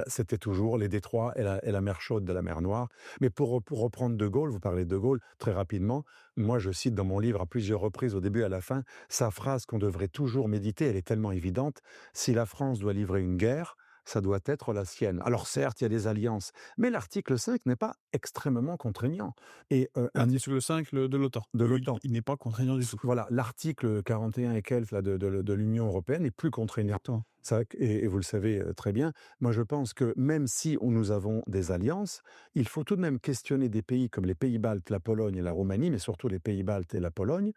c'était toujours les détroits et la mer chaude de la mer Noire. Mais pour reprendre De Gaulle, vous parlez de Gaulle, très rapidement, moi je cite dans mon livre à plusieurs reprises, au début et à la fin, sa phrase qu'on devrait toujours méditer, elle est tellement évidente: «Si la France doit livrer une guerre, ça doit être la sienne». Alors certes, il y a des alliances, mais l'article 5 n'est pas extrêmement contraignant et l'article 5 de l'OTAN, de l'OTAN. il n'est pas contraignant du tout. Voilà, l'article 41 et quelques là, de l'Union européenne est plus contraignant. Exactement. Ça, et vous le savez très bien. Moi, je pense que même si nous avons des alliances, il faut tout de même questionner des pays comme les pays baltes, la Pologne et la Roumanie, mais surtout les pays baltes et la Pologne,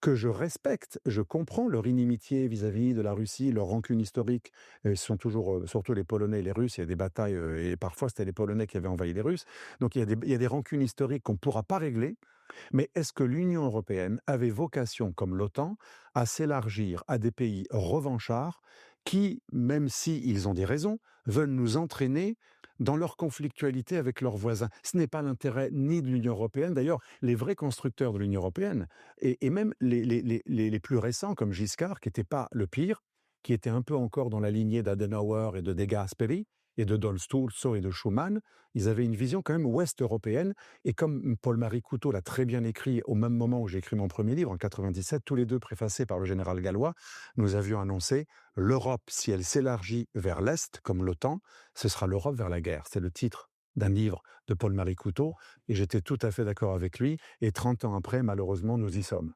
que je respecte. Je comprends leur inimitié vis-à-vis de la Russie, leur rancune historique. Ils sont toujours, surtout les Polonais et les Russes, il y a des batailles, et parfois c'était les Polonais qui avaient envahi les Russes. Donc il y a des rancunes historiques qu'on ne pourra pas régler. Mais est-ce que l'Union européenne avait vocation, comme l'OTAN, à s'élargir à des pays revanchards qui, même s'ils ont des raisons, veulent nous entraîner dans leur conflictualité avec leurs voisins. Ce n'est pas l'intérêt ni de l'Union européenne. D'ailleurs, les vrais constructeurs de l'Union européenne, et même les plus récents, comme Giscard, qui n'était pas le pire, qui était un peu encore dans la lignée d'Adenauer et de De Gasperi, et de Don Sturzo et de Schuman, ils avaient une vision quand même ouest-européenne. Et comme Paul-Marie Couteau l'a très bien écrit au même moment où j'ai écrit mon premier livre, en 97, tous les deux préfacés par le général gallois, nous avions annoncé l'Europe, si elle s'élargit vers l'Est, comme l'OTAN, ce sera l'Europe vers la guerre. C'est le titre d'un livre de Paul-Marie Couteau, et j'étais tout à fait d'accord avec lui, et 30 ans après, malheureusement, nous y sommes.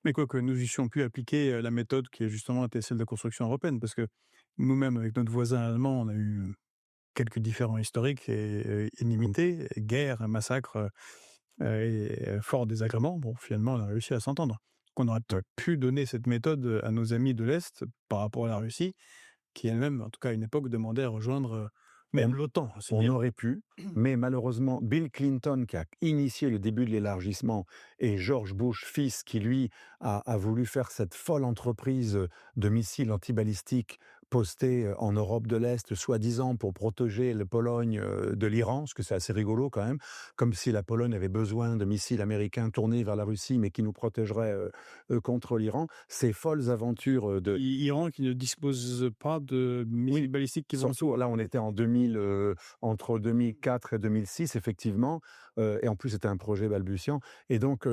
Mais quoique nous eussions pu appliquer la méthode qui a justement été celle de construction européenne, parce que nous-mêmes, avec notre voisin allemand, on a eu quelques différends historiques et illimités, guerres, massacres et forts désagréments. Bon, finalement, on a réussi à s'entendre. On aurait Ouais. pu donner cette méthode à nos amis de l'Est par rapport à la Russie, qui elle-même, en tout cas à une époque, demandait à rejoindre même On, l'OTAN. C'est on dire. aurait pu, mais malheureusement, Bill Clinton, qui a initié le début de l'élargissement, et George Bush, fils, qui lui a voulu faire cette folle entreprise de missiles antibalistiques postés en Europe de l'Est, soi-disant pour protéger la Pologne de l'Iran, parce que c'est assez rigolo quand même, comme si la Pologne avait besoin de missiles américains tournés vers la Russie, mais qui nous protégeraient contre l'Iran. Ces folles aventures Iran qui ne dispose pas de missiles oui, balistiques qui vont. surtout là, on était en 2000, entre 2004 et 2006 effectivement, et en plus c'était un projet balbutiant, et donc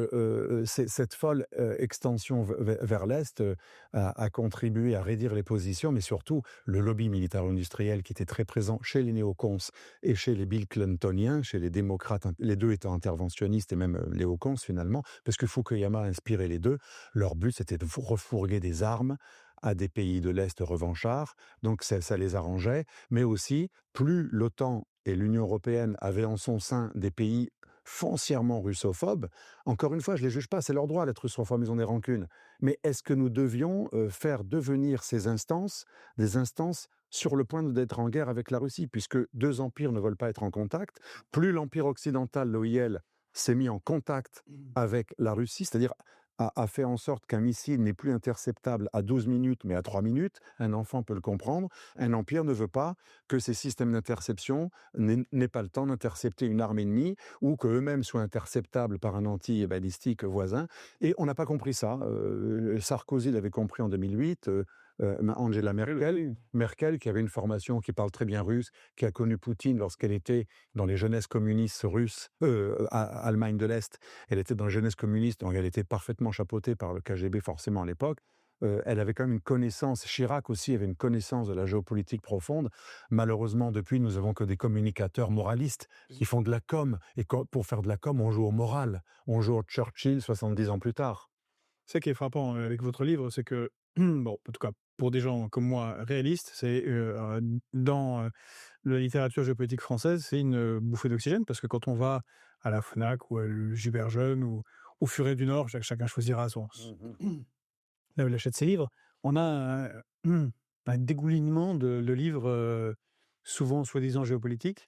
cette folle extension vers l'Est a contribué à raidir les positions, mais surtout le lobby militaro-industriel qui était très présent chez les néocons et chez les Bill Clintoniens, chez les démocrates, les deux étant interventionnistes et même néocons finalement, parce que Fukuyama a inspiré les deux. Leur but, c'était de refourguer des armes à des pays de l'Est revanchards, donc ça les arrangeait, mais aussi, plus l'OTAN et l'Union européenne avaient en son sein des pays foncièrement russophobes, encore une fois, je ne les juge pas, c'est leur droit d'être russophobes, ils ont des rancunes, mais est-ce que nous devions faire devenir ces instances des instances sur le point d'être en guerre avec la Russie, puisque deux empires ne veulent pas être en contact, plus l'empire occidental, l'OIL, s'est mis en contact avec la Russie, c'est-à-dire a fait en sorte qu'un missile n'est plus interceptable à 12 minutes, mais à 3 minutes. Un enfant peut le comprendre. Un empire ne veut pas que ces systèmes d'interception n'aient pas le temps d'intercepter une arme ennemie ou qu'eux-mêmes soient interceptables par un anti-balistique voisin. Et on n'a pas compris ça. Sarkozy l'avait compris en 2008. Angela Merkel, qui avait une formation, qui parle très bien russe, qui a connu Poutine lorsqu'elle était dans les jeunesses communistes russes, Allemagne de l'Est. Elle était dans les jeunesses communistes, donc elle était parfaitement chapeautée par le KGB forcément à l'époque. Elle avait quand même une connaissance, Chirac aussi avait une connaissance de la géopolitique profonde. Malheureusement, depuis, nous avons que des communicateurs moralistes qui font de la com. Et pour faire de la com, on joue au moral. On joue au Churchill 70 ans plus tard. Ce qui est frappant avec votre livre, c'est que, bon, en tout cas, pour des gens comme moi réalistes, c'est dans la littérature géopolitique française, c'est une bouffée d'oxygène parce que quand on va à la Fnac ou à Giberjeune ou au Furet du Nord, chacun choisira là où il achète ses livres, on a un dégoulinement de livres souvent soi-disant géopolitiques.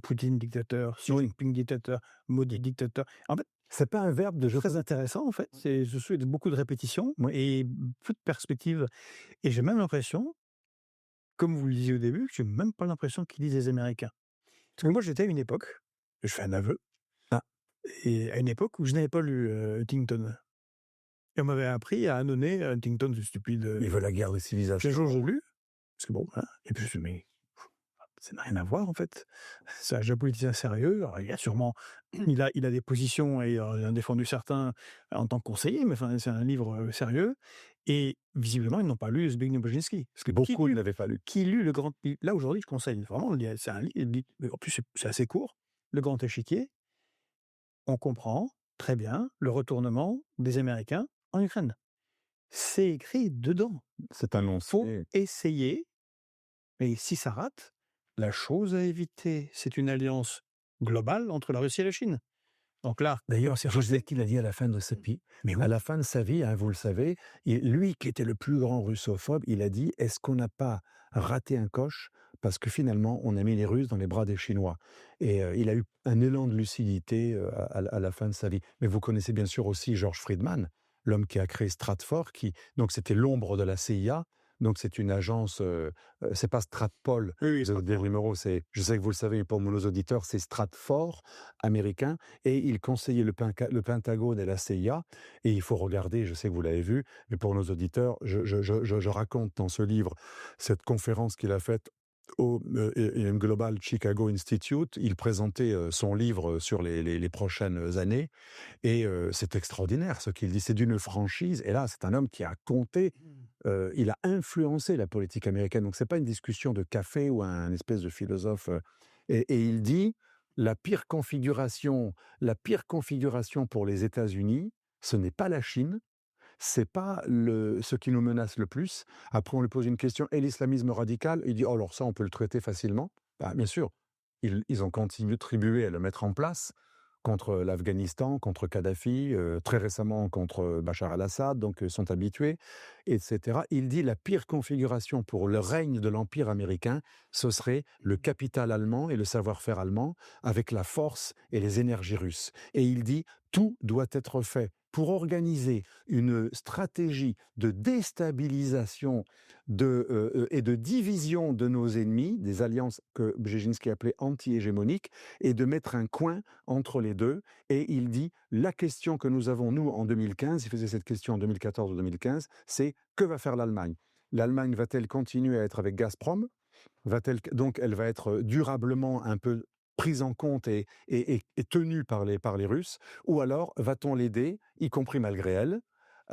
Poutine dictateur, Xi Oui. Jinping dictateur, Modi dictateur. En fait, C'est pas un verbe de jeu. très intéressant en fait. Je suis beaucoup de répétitions Oui. et peu de perspectives. Et j'ai même l'impression, comme vous le disiez au début, que j'ai même pas l'impression qu'ils lisent les Américains. Parce que moi, j'étais à une époque, je fais un aveu, Ah. et à une époque où je n'avais pas lu Huntington. Et on m'avait appris à annoncer Huntington, c'est stupide. Il veut la guerre des Puis un civilisations. jour, j'ai lu, parce que bon, hein, et puis je me suis dit, mais ça n'a rien à voir en fait. C'est un géopoliticien sérieux. Alors, il a sûrement, il a des positions et il en a défendu certains en tant que conseiller, mais enfin, c'est un livre sérieux. Et visiblement, ils n'ont pas lu Zbigniew Brzezinski. Parce que Beaucoup ne l'avaient pas lu. qui lut le grand. Là aujourd'hui, je conseille vraiment. C'est un livre. En plus, c'est assez court. Le Grand Échiquier. On comprend très bien le retournement des Américains en Ukraine. C'est écrit dedans. C'est Faut annoncé. essayer. Et si ça rate, la chose à éviter, c'est une alliance globale entre la Russie et la Chine. Donc là, D'ailleurs, c'est José qui l'a dit à la fin de sa vie. mais oui, À la fin de sa vie, hein, vous le savez, lui qui était le plus grand russophobe, il a dit: «Est-ce qu'on n'a pas raté un coche parce que finalement on a mis les Russes dans les bras des Chinois?» Et il a eu un élan de lucidité à la fin de sa vie. Mais vous connaissez bien sûr aussi George Friedman, l'homme qui a créé Stratfor, qui donc c'était l'ombre de la CIA, Donc c'est une agence, c'est pas Stratpol, Oui, oui, The Stratfor. Daily Mirror, c'est je sais que vous le savez, mais pour nos auditeurs, c'est Stratfor américain et il conseillait le Pentagone et la CIA et il faut regarder, je sais que vous l'avez vu, mais pour nos auditeurs, je raconte dans ce livre cette conférence qu'il a faite au Global Chicago Institute. Il présentait, son livre sur les prochaines années et c'est extraordinaire ce qu'il dit. C'est d'une franchise et là, c'est un homme qui a compté, il a influencé la politique américaine. Donc c'est pas une discussion de café ou un espèce de philosophe, et il dit: La pire configuration pour les États-Unis, ce n'est pas la Chine, c'est pas ce qui nous menace le plus. Après, on lui pose une question: «Et l'islamisme radical?» Il dit: «Oh alors ça, on peut le traiter facilement». Bah, bien sûr, ils ont contribué à le mettre en place contre l'Afghanistan, contre Kadhafi, très récemment contre Bachar el-Assad, donc sont habitués, et cetera. Il dit: «La pire configuration pour le règne de l'empire américain, ce serait le capital allemand et le savoir-faire allemand avec la force et les énergies russes». Et il dit: «Tout doit être fait pour organiser une stratégie de déstabilisation et de division de nos ennemis, des alliances que Brzezinski appelait anti-hégémoniques, et de mettre un coin entre les deux». Et il dit: la question que nous avons, nous, en 2015, il faisait cette question en 2014 ou 2015, c'est: que va faire l'Allemagne? L'Allemagne va-t-elle continuer à être avec Gazprom? Donc elle va être durablement un peu prise en compte et tenue par les Russes, ou alors va-t-on l'aider, y compris malgré elle,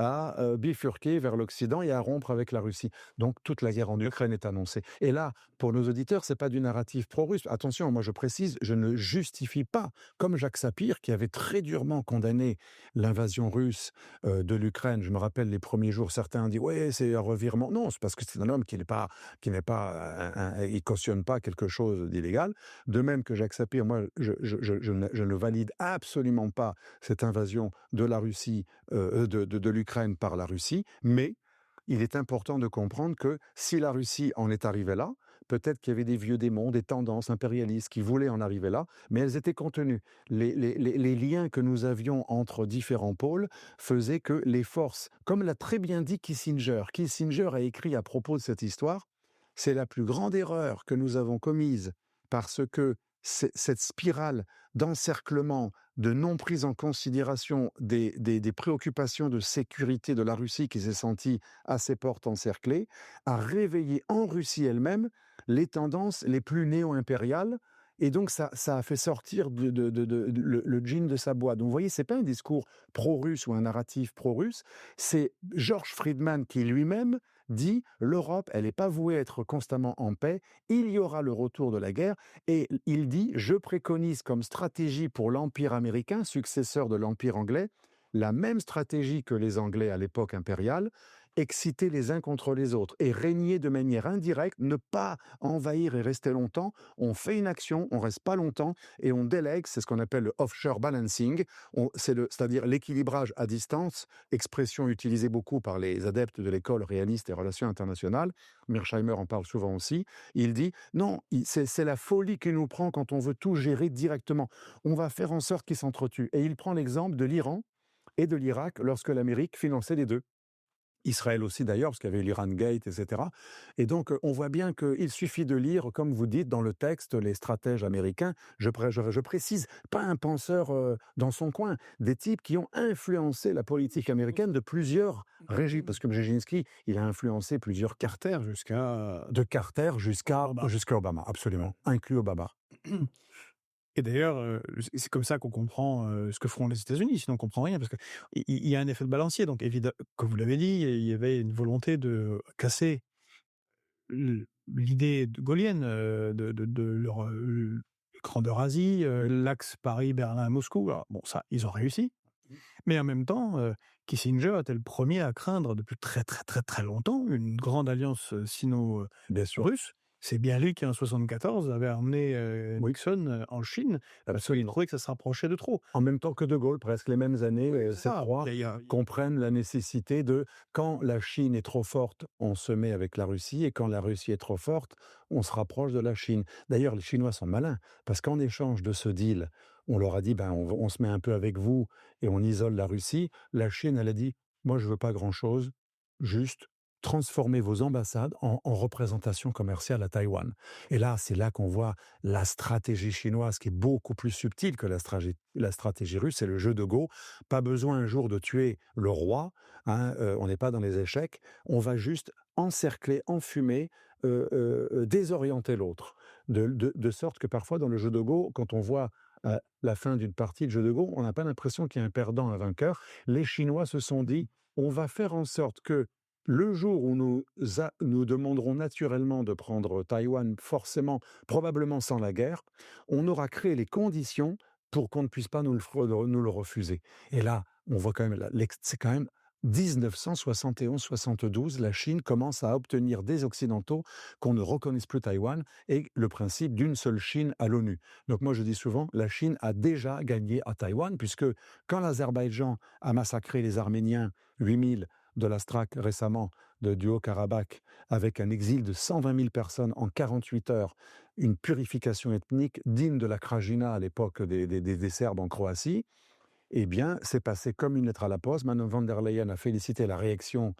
à bifurquer vers l'Occident et à rompre avec la Russie? Donc toute la guerre en Ukraine est annoncée. Et là, pour nos auditeurs, c'est pas du narratif pro-russe. Attention, moi je précise, je ne justifie pas, comme Jacques Sapir, qui avait très durement condamné l'invasion russe de l'Ukraine. Je me rappelle les premiers jours, certains ont dit: ouais, c'est un revirement. Non, c'est parce que c'est un homme qui il cautionne pas quelque chose d'illégal. De même que Jacques Sapir, moi, je ne valide absolument pas cette invasion de la Russie, de l'Ukraine par la Russie, mais il est important de comprendre que si la Russie en est arrivée là, peut-être qu'il y avait des vieux démons, des tendances impérialistes qui voulaient en arriver là, mais elles étaient contenues. Les liens que nous avions entre différents pôles faisaient que les forces, comme l'a très bien dit Kissinger a écrit à propos de cette histoire: c'est la plus grande erreur que nous avons commise, parce que cette spirale d'encerclement, de non prise en considération des préoccupations de sécurité de la Russie, qui s'est sentie à ses portes encerclée, a réveillé en Russie elle-même les tendances les plus néo-impériales. Et donc ça a fait sortir le djinn de sa boîte. Donc vous voyez, c'est pas un discours pro-russe ou un narratif pro-russe, c'est George Friedman qui lui-même dit: l'Europe, elle n'est pas vouée à être constamment en paix, il y aura le retour de la guerre. Et il dit: je préconise comme stratégie pour l'Empire américain, successeur de l'Empire anglais, la même stratégie que les Anglais à l'époque impériale: exciter les uns contre les autres et régner de manière indirecte, ne pas envahir et rester longtemps. On fait une action, on reste pas longtemps et on délègue. C'est ce qu'on appelle le offshore balancing, c'est-à-dire l'équilibrage à distance, expression utilisée beaucoup par les adeptes de l'école réaliste et relations internationales. Mearsheimer en parle souvent aussi. Il dit: non, c'est la folie qui nous prend quand on veut tout gérer directement. On va faire en sorte qu'ils s'entretuent. Et il prend l'exemple de l'Iran et de l'Irak lorsque l'Amérique finançait les deux. Israël aussi d'ailleurs, parce qu'il y avait l'Iran Gate, etc. Et donc, on voit bien qu'il suffit de lire, comme vous dites dans le texte, les stratèges américains. Je précise, pas un penseur dans son coin, des types qui ont influencé la politique américaine de plusieurs régimes. Parce que Brzezinski, il a influencé plusieurs Carter jusqu'à de Carter Obama. jusqu'à Obama, absolument, inclus Obama. Et d'ailleurs, c'est comme ça qu'on comprend, ce que feront les États-Unis, sinon on comprend rien parce qu'il y a un effet de balancier. Donc comme vous l'avez dit, il y avait une volonté de casser l'idée gaulienne, de leur, grande Eurasie, l'axe Paris-Berlin-Moscou. Alors bon, ça, ils ont réussi. Mais en même temps, Kissinger était le premier à craindre depuis très, très, très, très longtemps une grande alliance, sino, Bien sûr. russe. C'est bien lui qui, en 74, avait emmené, Oui, Nixon, en Chine, parce qu'il absolument. trouvait que ça se rapprochait de trop. En même temps que De Gaulle, presque les mêmes années, Oui, c'est ces ça. 3 Et comprennent la nécessité de, quand la Chine est trop forte, on se met avec la Russie, et quand la Russie est trop forte, on se rapproche de la Chine. D'ailleurs, les Chinois sont malins, parce qu'en échange de ce deal, on leur a dit: ben, on se met un peu avec vous et on isole la Russie. La Chine, elle a dit: moi, je veux pas grand-chose, juste transformer vos ambassades en représentation commerciale à Taïwan. Et là, c'est là qu'on voit la stratégie chinoise qui est beaucoup plus subtile que la stratégie russe, c'est le jeu de Go. Pas besoin un jour de tuer le roi, hein, on n'est pas dans les échecs, on va juste encercler, enfumer, désorienter l'autre. De sorte que parfois dans le jeu de Go, quand on voit la fin d'une partie de jeu de Go, on n'a pas l'impression qu'il y a un perdant, un vainqueur. Les Chinois se sont dit, on va faire en sorte que le jour où nous demanderons naturellement de prendre Taïwan, forcément, probablement sans la guerre, on aura créé les conditions pour qu'on ne puisse pas nous le refuser. Et là, on voit quand même, c'est quand même 1971-72, la Chine commence à obtenir des Occidentaux qu'on ne reconnaisse plus Taïwan et le principe d'une seule Chine à l'ONU. Donc moi je dis souvent, la Chine a déjà gagné à Taïwan, puisque quand l'Azerbaïdjan a massacré les Arméniens, 8000 de l'Astrak récemment, du Haut-Karabakh, avec un exil de 120 000 personnes en 48 heures, une purification ethnique digne de la Krajina à l'époque des Serbes en Croatie, eh bien, c'est passé comme une lettre à la poste. Mme von der Leyen a félicité la réélection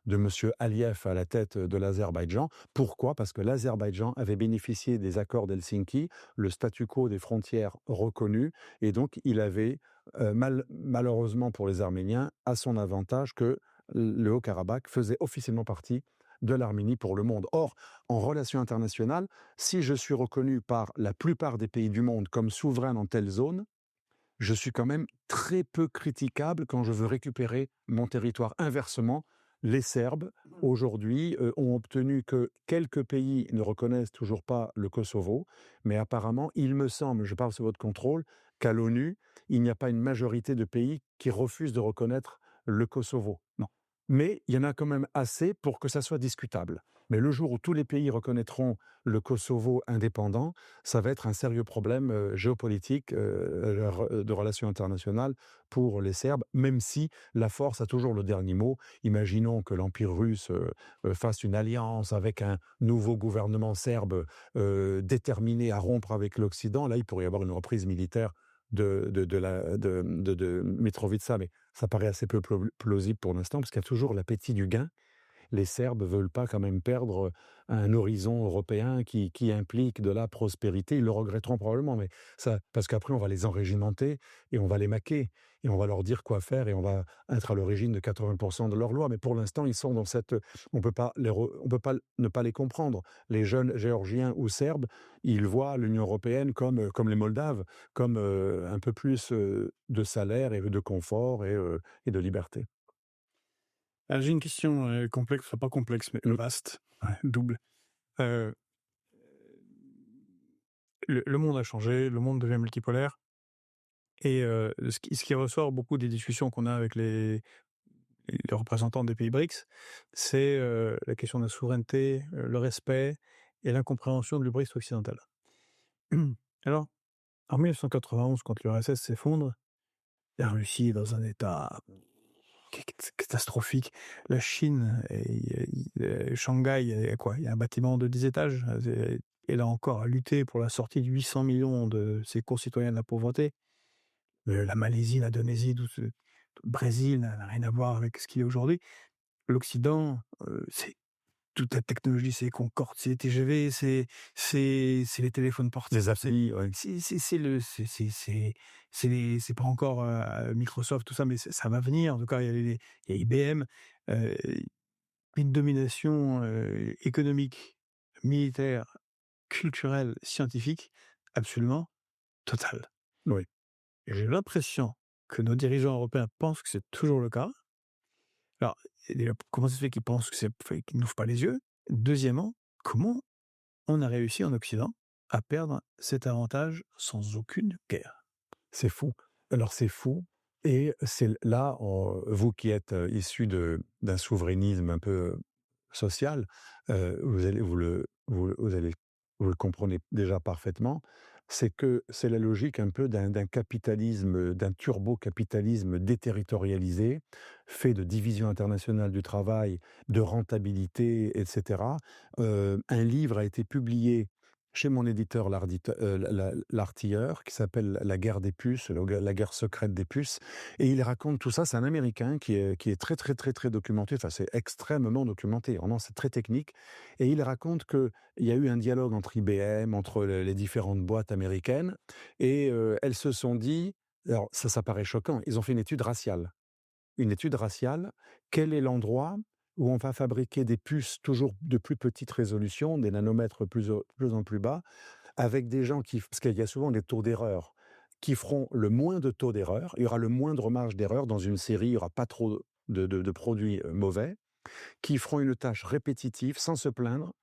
de M. Aliyev à la tête de l'Azerbaïdjan. Pourquoi? Parce que l'Azerbaïdjan avait bénéficié des accords d'Helsinki, le statu quo des frontières reconnu, et donc il avait, malheureusement pour les Arméniens, à son avantage que le Haut-Karabakh faisait officiellement partie de l'Arménie pour le monde. Or, en relations internationales, si je suis reconnu par la plupart des pays du monde comme souverain dans telle zone, je suis quand même très peu critiquable quand je veux récupérer mon territoire. Inversement, les Serbes, aujourd'hui, ont obtenu que quelques pays ne reconnaissent toujours pas le Kosovo, mais apparemment, il me semble, je parle sous votre contrôle, qu'à l'ONU, il n'y a pas une majorité de pays qui refusent de reconnaître le Kosovo. Non. Mais il y en a quand même assez pour que ça soit discutable. Mais le jour où tous les pays reconnaîtront le Kosovo indépendant, ça va être un sérieux problème géopolitique de relations internationales pour les Serbes, même si la force a toujours le dernier mot. Imaginons que l'Empire russe fasse une alliance avec un nouveau gouvernement serbe déterminé à rompre avec l'Occident. Là, il pourrait y avoir une reprise militaire de Mitrovica, mais ça paraît assez peu plausible pour l'instant, parce qu'il y a toujours l'appétit du gain. Les Serbes ne veulent pas quand même perdre un horizon européen qui implique de la prospérité. Ils le regretteront probablement, mais ça, parce qu'après, on va les enrégimenter et on va les maquer et on va leur dire quoi faire et on va être à l'origine de 80% de leurs lois. Mais pour l'instant, ils sont dans cette... On peut pas on peut pas ne pas les comprendre. Les jeunes Géorgiens ou Serbes, ils voient l'Union européenne comme les Moldaves, comme un peu plus de salaire et de confort et de liberté. J'ai une question, complexe, enfin pas complexe, mais Mm. vaste, ouais, double. Heu, le monde a changé, le monde devient multipolaire et ce qui ressort beaucoup des discussions qu'on a avec les représentants des pays BRICS, c'est, la question de la souveraineté, le respect et l'incompréhension de l'hubris occidental. Alors, en 1991, quand l'URSS s'effondre, la Russie est dans un état catastrophique. La Chine Shanghai, il y a quoi? Il y a un bâtiment de 10 étages, et là encore à lutter pour la sortie de 800 millions de ses concitoyens de la pauvreté. La Malaisie, l'Indonésie, le Brésil n'a rien à voir avec ce qu'il est aujourd'hui. L'Occident, c'est toute la technologie, c'est les Concorde, c'est les TGV, c'est les téléphones Les portables, applis, ouais. c'est pas encore, Microsoft, tout ça, mais ça va venir. En tout cas, il y a IBM, heu, une domination, économique, militaire, culturelle, scientifique, absolument totale. Oui. Et j'ai l'impression que nos dirigeants européens pensent que c'est toujours le cas. Alors, déjà, comment ça se fait qu'ils pensent que qu'ils n'ouvrent pas les yeux? Deuxièmement, comment on a réussi en Occident à perdre cet avantage sans aucune guerre? C'est fou. Alors c'est fou et c'est là, vous qui êtes, issu d'un souverainisme un peu social, vous allez vous le comprenez déjà parfaitement. C'est que c'est la logique un peu d'un capitalisme, d'un turbo-capitalisme déterritorialisé, fait de division internationale du travail, de rentabilité et cetera. Un livre a été publié chez mon éditeur L'Artilleur, qui s'appelle La guerre des puces, la guerre secrète des puces, et il raconte tout ça. C'est un Américain qui est très, très, très, très documenté, enfin c'est extrêmement documenté, vraiment c'est très technique, et il raconte qu'il y a eu un dialogue entre IBM, entre les différentes boîtes américaines, et elles se sont dit, alors ça paraît choquant, ils ont fait une étude raciale, quel est l'endroit où on va fabriquer des puces toujours de plus petite résolution, des nanomètres plus en plus bas, avec des gens parce qu'il y a souvent des taux d'erreur, qui feront le moins de taux d'erreur, il y aura le moindre marge d'erreur dans une série, il n'y aura pas trop de produits mauvais, qui feront une tâche répétitive sans se plaindre,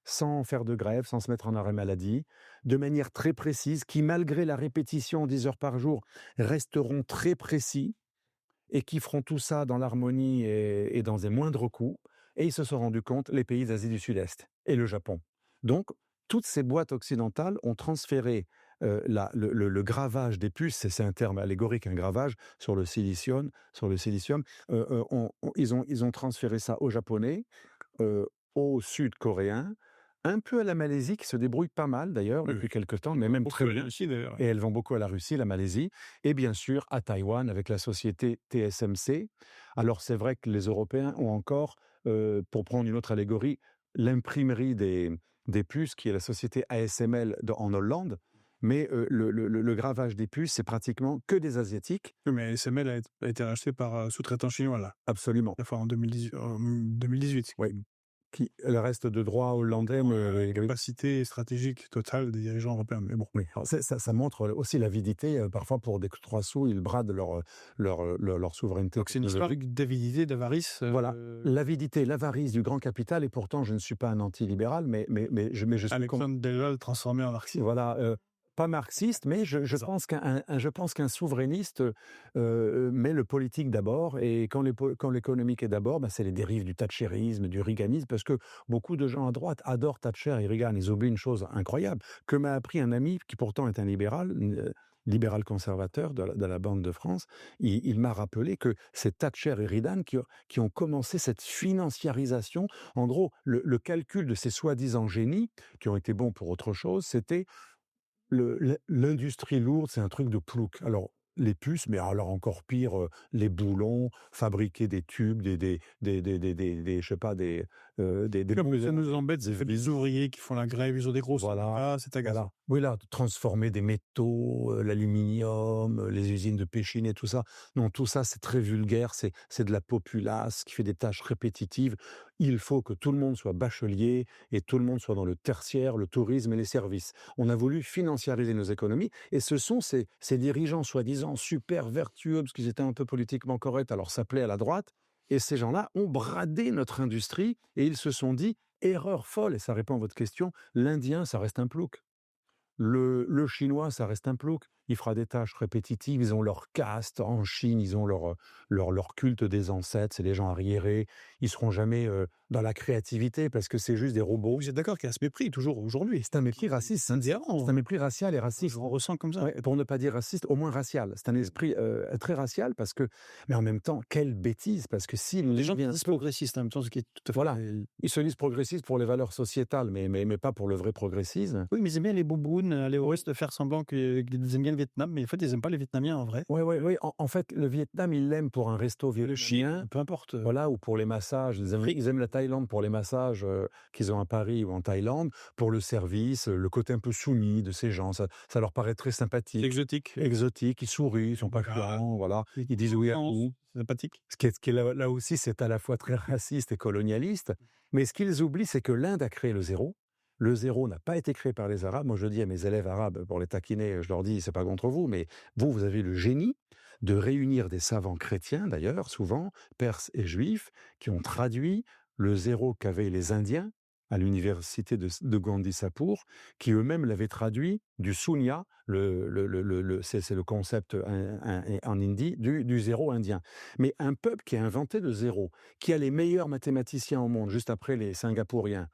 sans faire de grève, sans se mettre en arrêt maladie, de manière très précise, qui malgré la répétition 10 heures par jour, resteront très précis, et qui feront tout ça dans l'harmonie et dans des moindres coûts. Et ils se sont rendus compte, les pays d'Asie du Sud-Est et le Japon. Donc, toutes ces boîtes occidentales ont transféré le gravage des puces, c'est un terme allégorique, un gravage sur le silicium, ils ont transféré ça aux Japonais, aux Sud-Coréens, un peu à la Malaisie, qui se débrouille pas mal d'ailleurs Oui, depuis oui. quelque temps, mais même très bien. Aussi d'ailleurs. Et elles vont beaucoup à la Russie, la Malaisie, et bien sûr à Taïwan avec la société TSMC. Alors c'est vrai que les Européens ont encore, pour prendre une autre allégorie, l'imprimerie des puces, qui est la société ASML en Hollande, mais le gravage des puces, c'est pratiquement que des Asiatiques. Oui, mais SML a été racheté par sous-traitant chinois là, Absolument. la fois en 2018. Oui. Le reste de droit hollandais, Capacité stratégique totale des dirigeants européens. Mais bon. oui, alors ça montre aussi l'avidité. Parfois, pour des 3 sous, ils bradent leur souveraineté Donc c'est une histoire technologique. d'avidité, d'avarice. Voilà, l'avidité, l'avarice du grand capital, et pourtant je ne suis pas un anti-libéral, mais je suis Alexandre Delval transformé en marxiste. voilà, pas marxiste, mais je C'est ça. pense qu'un souverainiste met le politique d'abord, et quand l'économique est d'abord, c'est les dérives du thatcherisme, du reaganisme, parce que beaucoup de gens à droite adorent Thatcher et Reagan. Ils oublient une chose incroyable, que m'a appris un ami qui pourtant est un libéral conservateur de la bande de France. Il m'a rappelé que c'est Thatcher et Reagan qui ont commencé cette financiarisation. En gros, le calcul de ces soi-disant génies, qui ont été bons pour autre chose, c'était l'industrie lourde, c'est un truc de plouc. Alors, les puces, mais alors encore pire, les boulons, fabriquer des tubes, je sais pas, des Comme boules ça nous embête, des c'est les ouvriers qui font la grève, ils ont des grosses. voilà, Ah, c'est agaçant. voilà. Oui, là, transformer des métaux, l'aluminium, les usines de Péchiney, tout ça. Non, tout ça, c'est très vulgaire, c'est de la populace qui fait des tâches répétitives. Il faut que tout le monde soit bachelier et tout le monde soit dans le tertiaire, le tourisme et les services. On a voulu financiariser nos économies, et ce sont ces dirigeants soi-disant super vertueux, parce qu'ils étaient un peu politiquement corrects, alors ça plaît à la droite, et ces gens-là ont bradé notre industrie, et ils se sont dit, erreur folle, et ça répond à votre question, l'Indien, ça reste un plouc. Le chinois, ça reste un plouc. Il fera des tâches répétitives. Ils ont leur caste en Chine, ils ont leur culte des ancêtres, c'est des gens arriérés. Ils seront jamais dans la créativité, parce que c'est juste des robots. Vous êtes d'accord qu'il y a ce mépris toujours aujourd'hui? C'est un mépris raciste, C'est c'est un mépris racial et raciste. Je le ressens comme ça. Ouais, pour ne pas dire raciste, au moins racial. C'est un esprit très racial, mais en même temps, quelle bêtise, parce que si Les gens disent progressistes en même temps, ce qui est tout à fait. voilà, ils se disent progressistes pour les valeurs sociétales, mais pas pour le vrai progressisme. Oui, mais ils aiment bien les boubounes, aller au Ouest, faire semblant qu'ils aiment bien le Vietnam, mais en fait, ils n'aiment pas les Vietnamiens en vrai. Oui. En fait, le Vietnam, ils l'aiment pour un resto Le vietnamien. chien, peu importe. Voilà, ou pour les massages. Ils aiment la Thaïlande pour les massages qu'ils ont à Paris ou en Thaïlande, pour le service, le côté un peu soumis de ces gens. Ça leur paraît très C'est sympathique. exotique. Exotique, ils sourient, ils sont pas Ah. chiants, voilà. Ils disent oui à tout. Sympathique. Ce qui est là aussi, c'est à la fois très raciste et colonialiste. Mais ce qu'ils oublient, c'est que l'Inde a créé le zéro. Le zéro n'a pas été créé par les Arabes. Moi, je dis à mes élèves arabes, pour les taquiner, je leur dis, c'est pas contre vous, mais vous avez le génie de réunir des savants chrétiens, d'ailleurs, souvent, perses et juifs, qui ont traduit le zéro qu'avaient les Indiens à l'université de Gandhi-Sapur, qui eux-mêmes l'avaient traduit du sunya, c'est le concept en hindi, du zéro indien. Mais un peuple qui a inventé le zéro, qui a les meilleurs mathématiciens au monde, juste après les Singapouriens,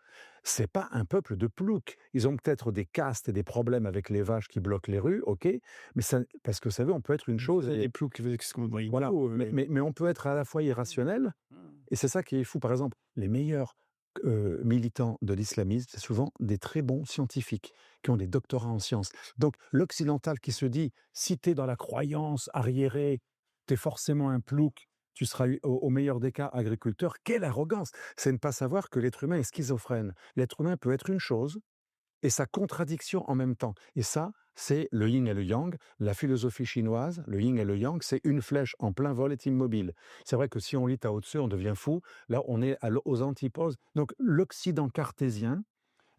c'est pas un peuple de ploucs. Ils ont peut-être des castes et des problèmes avec les vaches qui bloquent les rues, ok, mais ça, parce que vous savez, on peut être une chose Les ploucs, qu'est-ce qu'on voit? voilà, mais on peut être à la fois irrationnel, et c'est ça qui est fou. Par exemple, les meilleurs militants de l'islamisme, c'est souvent des très bons scientifiques qui ont des doctorats en sciences. Donc l'occidental qui se dit: «Si tu es dans la croyance arriérée, tu es forcément un plouc, tu seras au meilleur des cas agriculteur». Quelle arrogance! C'est ne pas savoir que l'être humain est schizophrène. L'être humain peut être une chose et sa contradiction en même temps. Et ça, c'est le yin et le yang. La philosophie chinoise, le yin et le yang, c'est une flèche en plein vol est immobile. C'est vrai que si on lit Tao Tzu, on devient fou. Là, on est aux antipodes. Donc, l'Occident cartésien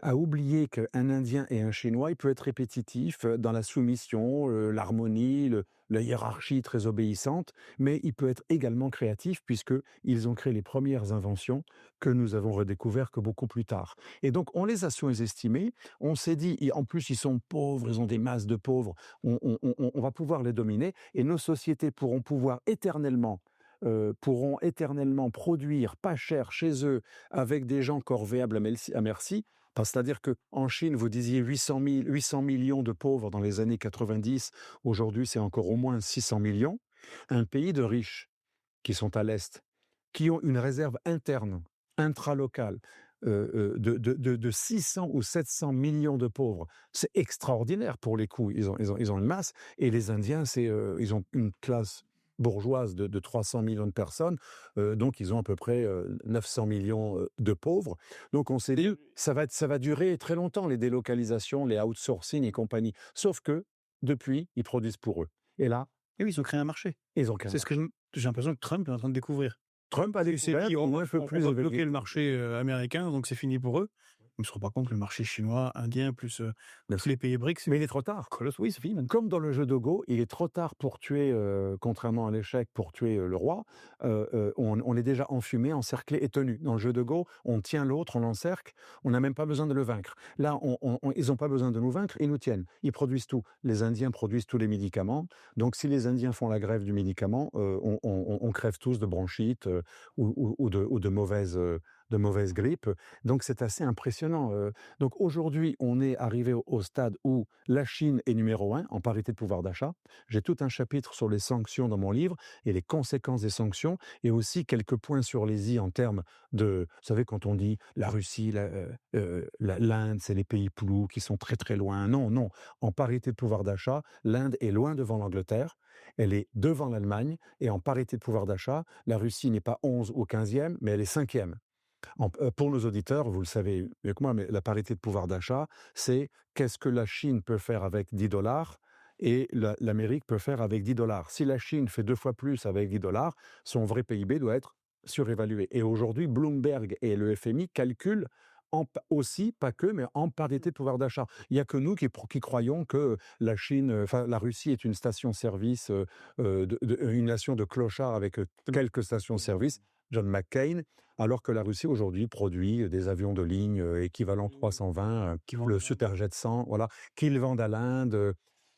a oublié qu'un Indien et un Chinois, il peut être répétitif dans la soumission, l'harmonie, la hiérarchie très obéissante, mais il peut être également créatif puisqu'ils ont créé les premières inventions que nous avons redécouvertes que beaucoup plus tard. Et donc, on les a sous-estimés. On s'est dit, en plus, ils sont pauvres, ils ont des masses de pauvres, on va pouvoir les dominer et nos sociétés pourront éternellement produire pas cher chez eux avec des gens corvéables à merci. C'est-à-dire qu'en Chine, vous disiez 800 millions de pauvres dans les années 90, aujourd'hui c'est encore au moins 600 millions. Un pays de riches qui sont à l'Est, qui ont une réserve interne, intralocale, de 600 ou 700 millions de pauvres. C'est extraordinaire pour les coups, ils ont une masse. Et les Indiens, ils ont une classe bourgeoise de 300 millions de personnes, donc ils ont à peu près 900 millions de pauvres. Donc on s'est dit, ça va durer très longtemps, les délocalisations, les outsourcing et compagnie. Sauf que, depuis, ils produisent pour eux. Et là, Et oui, ils ont créé un marché. ils ont qu'un C'est ce que j'ai l'impression que Trump est en train de découvrir. Trump a Il s'est découvert dit: «On un peu on plus va élevé. bloquer le marché, américain, donc c'est fini pour eux». Ils se rendent pas compte que le marché chinois, indien, plus, tous les pays BRICS, Mais il est trop tard. oui, c'est fini maintenant. Comme dans le jeu de Go, il est trop tard pour tuer, contrairement à l'échec, pour tuer le roi. On est déjà enfumé, encerclé et tenu. Dans le jeu de Go, on tient l'autre, on l'encercle, on n'a même pas besoin de le vaincre. Là, ils n'ont pas besoin de nous vaincre, ils nous tiennent. Ils produisent tout. Les Indiens produisent tous les médicaments. Donc, si les Indiens font la grève du médicament, on crève tous de bronchite ou de mauvaise grippe. Donc, c'est assez impressionnant. Donc, aujourd'hui, on est arrivé au stade où la Chine est numéro 1 en parité de pouvoir d'achat. J'ai tout un chapitre sur les sanctions dans mon livre et les conséquences des sanctions et aussi quelques points sur les i en termes de, vous savez, quand on dit la Russie, l'Inde, c'est les pays plous qui sont très très loin. Non, non. En parité de pouvoir d'achat, l'Inde est loin devant l'Angleterre, elle est devant l'Allemagne et en parité de pouvoir d'achat, la Russie n'est pas 11 ou 15e, mais elle est 5e. Pour nos auditeurs, vous le savez mieux que moi, mais la parité de pouvoir d'achat, c'est qu'est-ce que la Chine peut faire avec 10 $ et l'Amérique peut faire avec 10 $. Si la Chine fait 2 fois plus avec 10 $, son vrai PIB doit être surévalué. Et aujourd'hui, Bloomberg et le FMI calculent aussi, pas que, mais en parité de pouvoir d'achat. Il n'y a que nous qui croyons que la Chine, enfin la Russie est une station-service, une nation de clochards avec quelques stations-service, John McCain, alors que la Russie aujourd'hui produit des avions de ligne équivalent 320, Qui vont le Superjet 100, voilà, qu'ils vendent à l'Inde.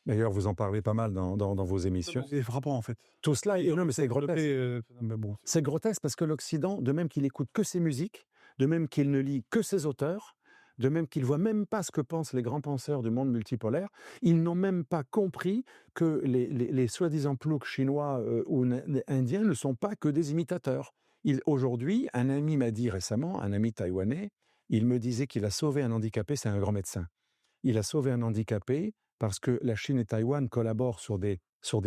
D'ailleurs, vous en parlez pas mal dans vos émissions. C'est frappant, en fait. Tout cela, non, mais c'est grotesque. Mais bon, C'est grotesque parce que l'Occident, de même qu'il écoute que ses musiques, de même qu'il ne lit que ses auteurs, de même qu'il voit même pas ce que pensent les grands penseurs du monde multipolaire, ils n'ont même pas compris que les soi-disant ploucs chinois ou indiens ne sont pas que des imitateurs. Aujourd'hui, un ami m'a dit récemment, un ami taïwanais, il me disait qu'il a sauvé un handicapé, c'est un grand médecin. Il a sauvé un handicapé parce que la Chine et Taïwan collaborent sur des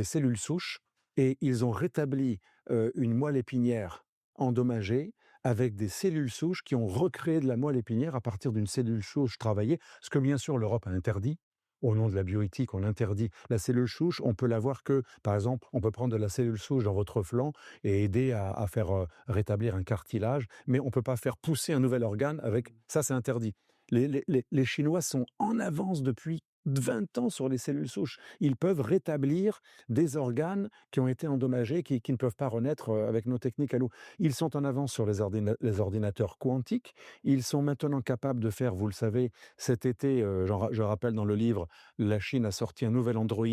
cellules souches et ils ont rétabli une moelle épinière endommagée avec des cellules souches qui ont recréé de la moelle épinière à partir d'une cellule souche travaillée, ce que bien sûr l'Europe a interdit. Au nom de la bioéthique, on interdit la cellule souche. On peut l'avoir que, par exemple, on peut prendre de la cellule souche dans votre flanc et aider à faire rétablir un cartilage, mais on ne peut pas faire pousser un nouvel organe avec... Ça, c'est interdit. Les Chinois sont en avance depuis 20 ans sur les cellules souches. Ils peuvent rétablir des organes qui ont été endommagés, qui ne peuvent pas renaître avec nos techniques à nous. Ils sont en avance sur les ordinateurs quantiques. Ils sont maintenant capables de faire, vous le savez, cet été, je rappelle dans le livre, la Chine a sorti un nouvel Android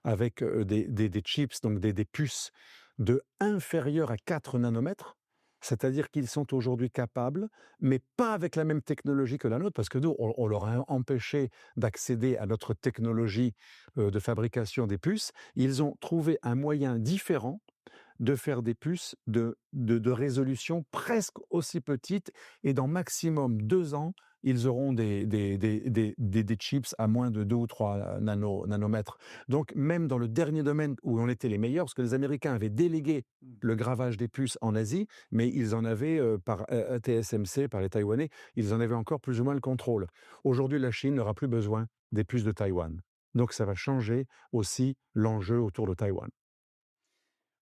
avec des chips, donc des puces de inférieures à 4 nanomètres. C'est-à-dire qu'ils sont aujourd'hui capables, mais pas avec la même technologie que la nôtre, parce que nous, on leur a empêché d'accéder à notre technologie de fabrication des puces. Ils ont trouvé un moyen différent de faire des puces de résolution presque aussi petite et dans maximum 2 ans, ils auront des chips à moins de 2 ou 3 nanomètres. Donc même dans le dernier domaine où on était les meilleurs, parce que les Américains avaient délégué le gravage des puces en Asie, mais ils en avaient, par, TSMC, par les Taïwanais, ils en avaient encore plus ou moins le contrôle. Aujourd'hui, la Chine n'aura plus besoin des puces de Taïwan. Donc ça va changer aussi l'enjeu autour de Taïwan.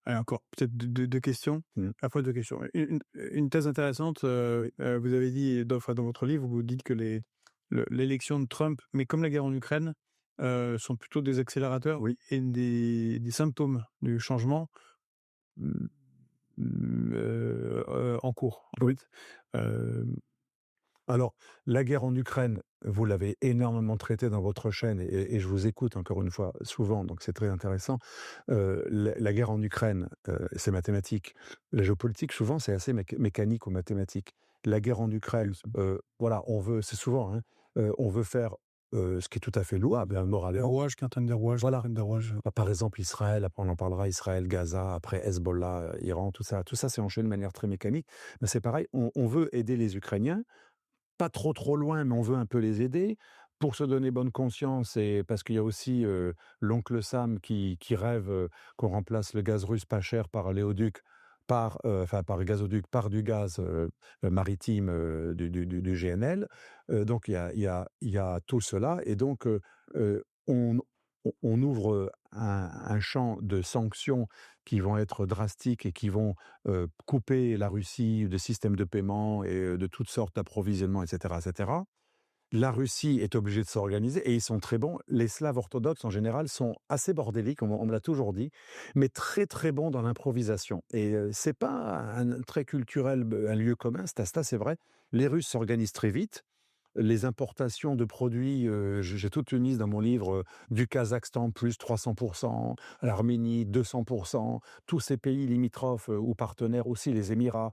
Allez, encore peut-être 2 questions, Mmh. après 2 questions. Une thèse intéressante, vous avez dit dans votre livre, vous dites que l'élection de Trump, mais comme la guerre en Ukraine, sont plutôt des accélérateurs Oui. et des symptômes du changement, mmh, en cours, en Oui. fait. Hem, Alors, la guerre en Ukraine, vous l'avez énormément traitée dans votre chaîne et je vous écoute encore une fois souvent, donc c'est très intéressant. La guerre en Ukraine, c'est mathématique. La géopolitique, souvent, c'est assez mécanique ou mathématique. La guerre en Ukraine, voilà, c'est souvent, hein, on veut faire, ce qui est tout à fait louable, hein, des moralement. rouages qui entraînent des rouages, qui Voilà. entraînent des rouages. Bah, par exemple, Israël, après on en parlera, Israël, Gaza, après Hezbollah, Iran, tout ça c'est enchaîné de manière très mécanique. Mais c'est pareil, on veut aider les Ukrainiens, pas trop loin, mais on veut un peu les aider pour se donner bonne conscience et parce qu'il y a aussi, l'oncle Sam qui rêve, qu'on remplace le gaz russe pas cher par l'éoduc, par le gazoduc, par du gaz, maritime, du GNL. Donc il y a tout cela et donc on ouvre, un champ de sanctions qui vont être drastiques et qui vont couper la Russie de systèmes de paiement et de toutes sortes d'approvisionnements, et cetera, et cetera. La Russie est obligée de s'organiser et ils sont très bons. Les Slaves orthodoxes, en général, sont assez bordéliques, on me l'a toujours dit, mais très, très bons dans l'improvisation et c'est pas un trait culturel, un lieu commun, c'est vrai. Les Russes s'organisent très vite. Les importations de produits, j'ai toute une liste dans mon livre, du Kazakhstan plus 300 l'Arménie 200 tous ces pays limitrophes, ou partenaires aussi, les Émirats,